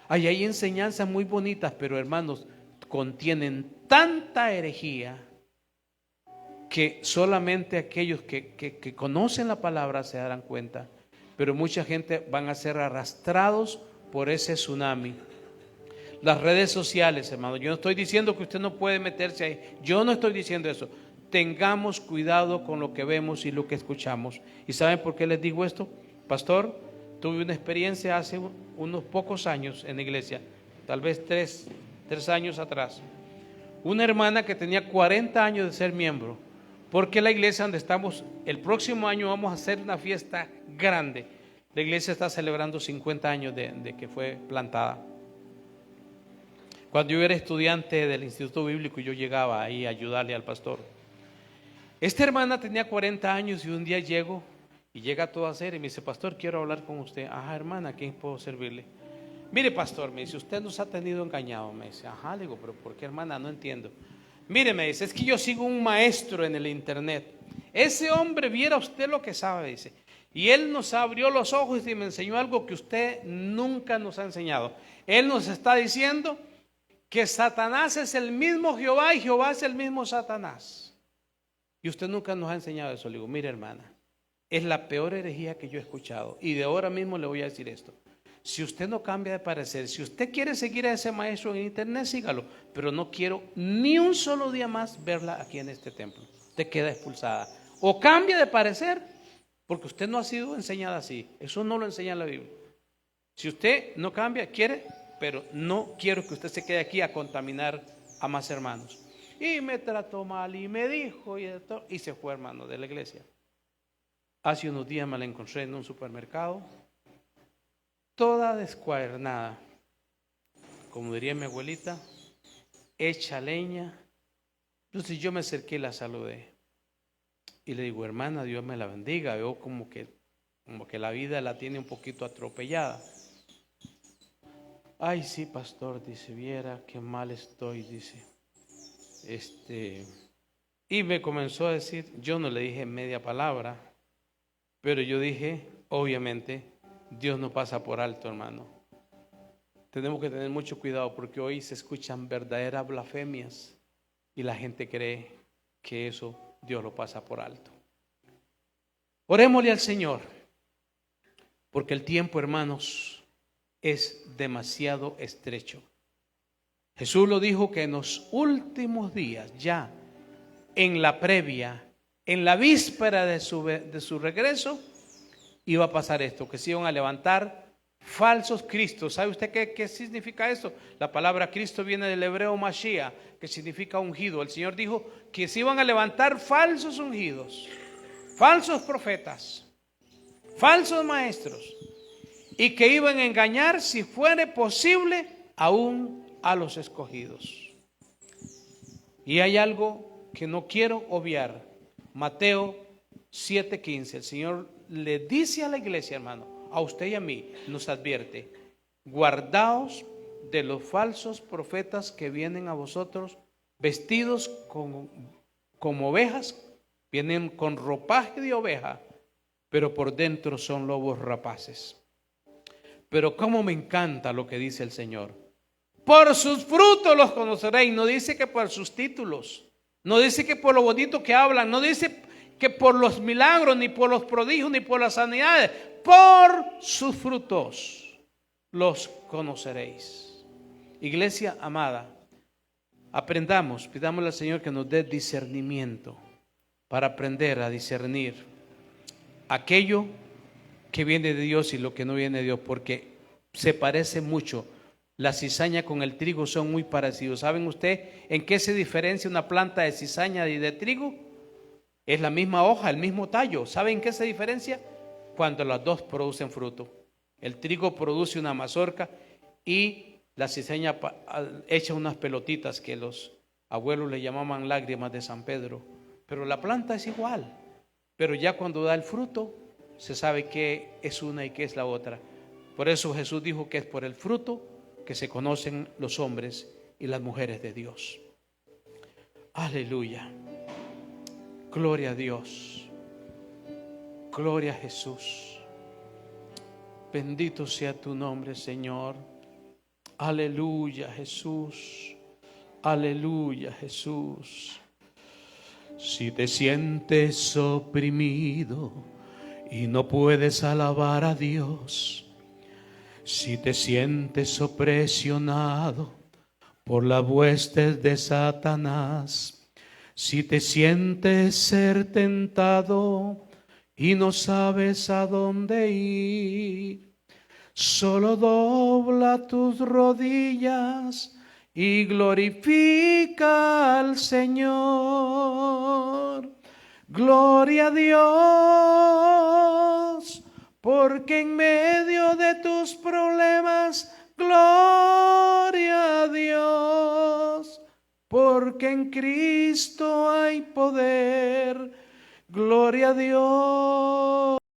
Hay enseñanzas muy bonitas, pero, hermanos, contienen tanta herejía que solamente aquellos que conocen la palabra se darán cuenta. Pero mucha gente van a ser arrastrados por ese tsunami. Las redes sociales, hermano, yo no estoy diciendo que usted no puede meterse ahí, yo no estoy diciendo eso. Tengamos cuidado con lo que vemos y lo que escuchamos. ¿Y saben por qué les digo esto? Pastor, tuve una experiencia hace unos pocos años en la iglesia, tal vez tres años atrás. Una hermana que tenía 40 años de ser miembro, porque la iglesia donde estamos, el próximo año vamos a hacer una fiesta grande. La iglesia está celebrando 50 años de que fue plantada. Cuando yo era estudiante del Instituto Bíblico, yo llegaba ahí a ayudarle al pastor. Esta hermana tenía 40 años y un día llego y llega toda seria y me dice: pastor, quiero hablar con usted. Ajá, hermana, ¿a quién puedo servirle? Mire, pastor, me dice, usted nos ha tenido engañado. Me dice, ajá, le digo, pero ¿por qué, hermana? No entiendo. Mire, me dice, es que yo sigo un maestro en el internet. Ese hombre, viera usted lo que sabe, dice. Y él nos abrió los ojos y me enseñó algo que usted nunca nos ha enseñado. Él nos está diciendo que Satanás es el mismo Jehová y Jehová es el mismo Satanás. Y usted nunca nos ha enseñado eso. Le digo, mire hermana, es la peor herejía que yo he escuchado. Y de ahora mismo le voy a decir esto. Si usted no cambia de parecer, si usted quiere seguir a ese maestro en internet, sígalo. Pero no quiero ni un solo día más verla aquí en este templo. Usted queda expulsada. O cambia de parecer, porque usted no ha sido enseñada así. Eso no lo enseña la Biblia. Si usted no cambia, quiere, pero no quiero que usted se quede aquí a contaminar a más hermanos. Y me trató mal y me dijo y se fue, hermano, de la iglesia. Hace unos días me la encontré en un supermercado, toda descuadernada, como diría mi abuelita, hecha leña. Entonces yo me acerqué y la saludé. Y le digo, hermana, Dios me la bendiga. Veo como que la vida la tiene un poquito atropellada. Ay, sí, pastor, dice, viera qué mal estoy, dice. Y me comenzó a decir, yo no le dije media palabra, pero yo dije, obviamente, Dios no pasa por alto, hermano. Tenemos que tener mucho cuidado porque hoy se escuchan verdaderas blasfemias y la gente cree que eso Dios lo pasa por alto. Orémosle al Señor, porque el tiempo, hermanos, es demasiado estrecho. Jesús lo dijo que en los últimos días, ya en la previa, en la víspera de su regreso, iba a pasar esto, que se iban a levantar falsos cristos. ¿Sabe usted qué significa esto? La palabra Cristo viene del hebreo Mashiach, que significa ungido. El Señor dijo que se iban a levantar falsos ungidos, falsos profetas, falsos maestros, y que iban a engañar, si fuere posible, aún a los escogidos. Y hay algo que no quiero obviar. Mateo 7:15, el Señor le dice a la iglesia, hermano, a usted y a mí, nos advierte: guardaos de los falsos profetas que vienen a vosotros vestidos como ovejas, vienen con ropaje de oveja, pero por dentro son lobos rapaces. Pero cómo me encanta lo que dice el Señor. Por sus frutos los conoceréis. No dice que por sus títulos, no dice que por lo bonito que hablan, no dice que por los milagros, ni por los prodigios, ni por las sanidades. Por sus frutos los conoceréis. Iglesia amada, aprendamos, pidámosle al Señor que nos dé discernimiento para aprender a discernir aquello que viene de Dios y lo que no viene de Dios, porque se parece mucho. La cizaña con el trigo son muy parecidos. ¿Saben usted en qué se diferencia una planta de cizaña y de trigo? Es la misma hoja, el mismo tallo. ¿Saben en qué se diferencia? Cuando las dos producen fruto. El trigo produce una mazorca y la cizaña echa unas pelotitas que los abuelos le llamaban lágrimas de San Pedro. Pero la planta es igual. Pero ya cuando da el fruto, se sabe qué es una y qué es la otra. Por eso Jesús dijo que es por el fruto que se conocen los hombres y las mujeres de Dios. Aleluya. Gloria a Dios. Gloria a Jesús. Bendito sea tu nombre, Señor. Aleluya, Jesús. Aleluya, Jesús. Si te sientes oprimido y no puedes alabar a Dios, si te sientes opresionado por las huestes de Satanás, si te sientes ser tentado y no sabes a dónde ir, solo dobla tus rodillas y glorifica al Señor. Gloria a Dios, porque en medio de tus problemas, gloria a Dios, porque en Cristo hay poder, gloria a Dios.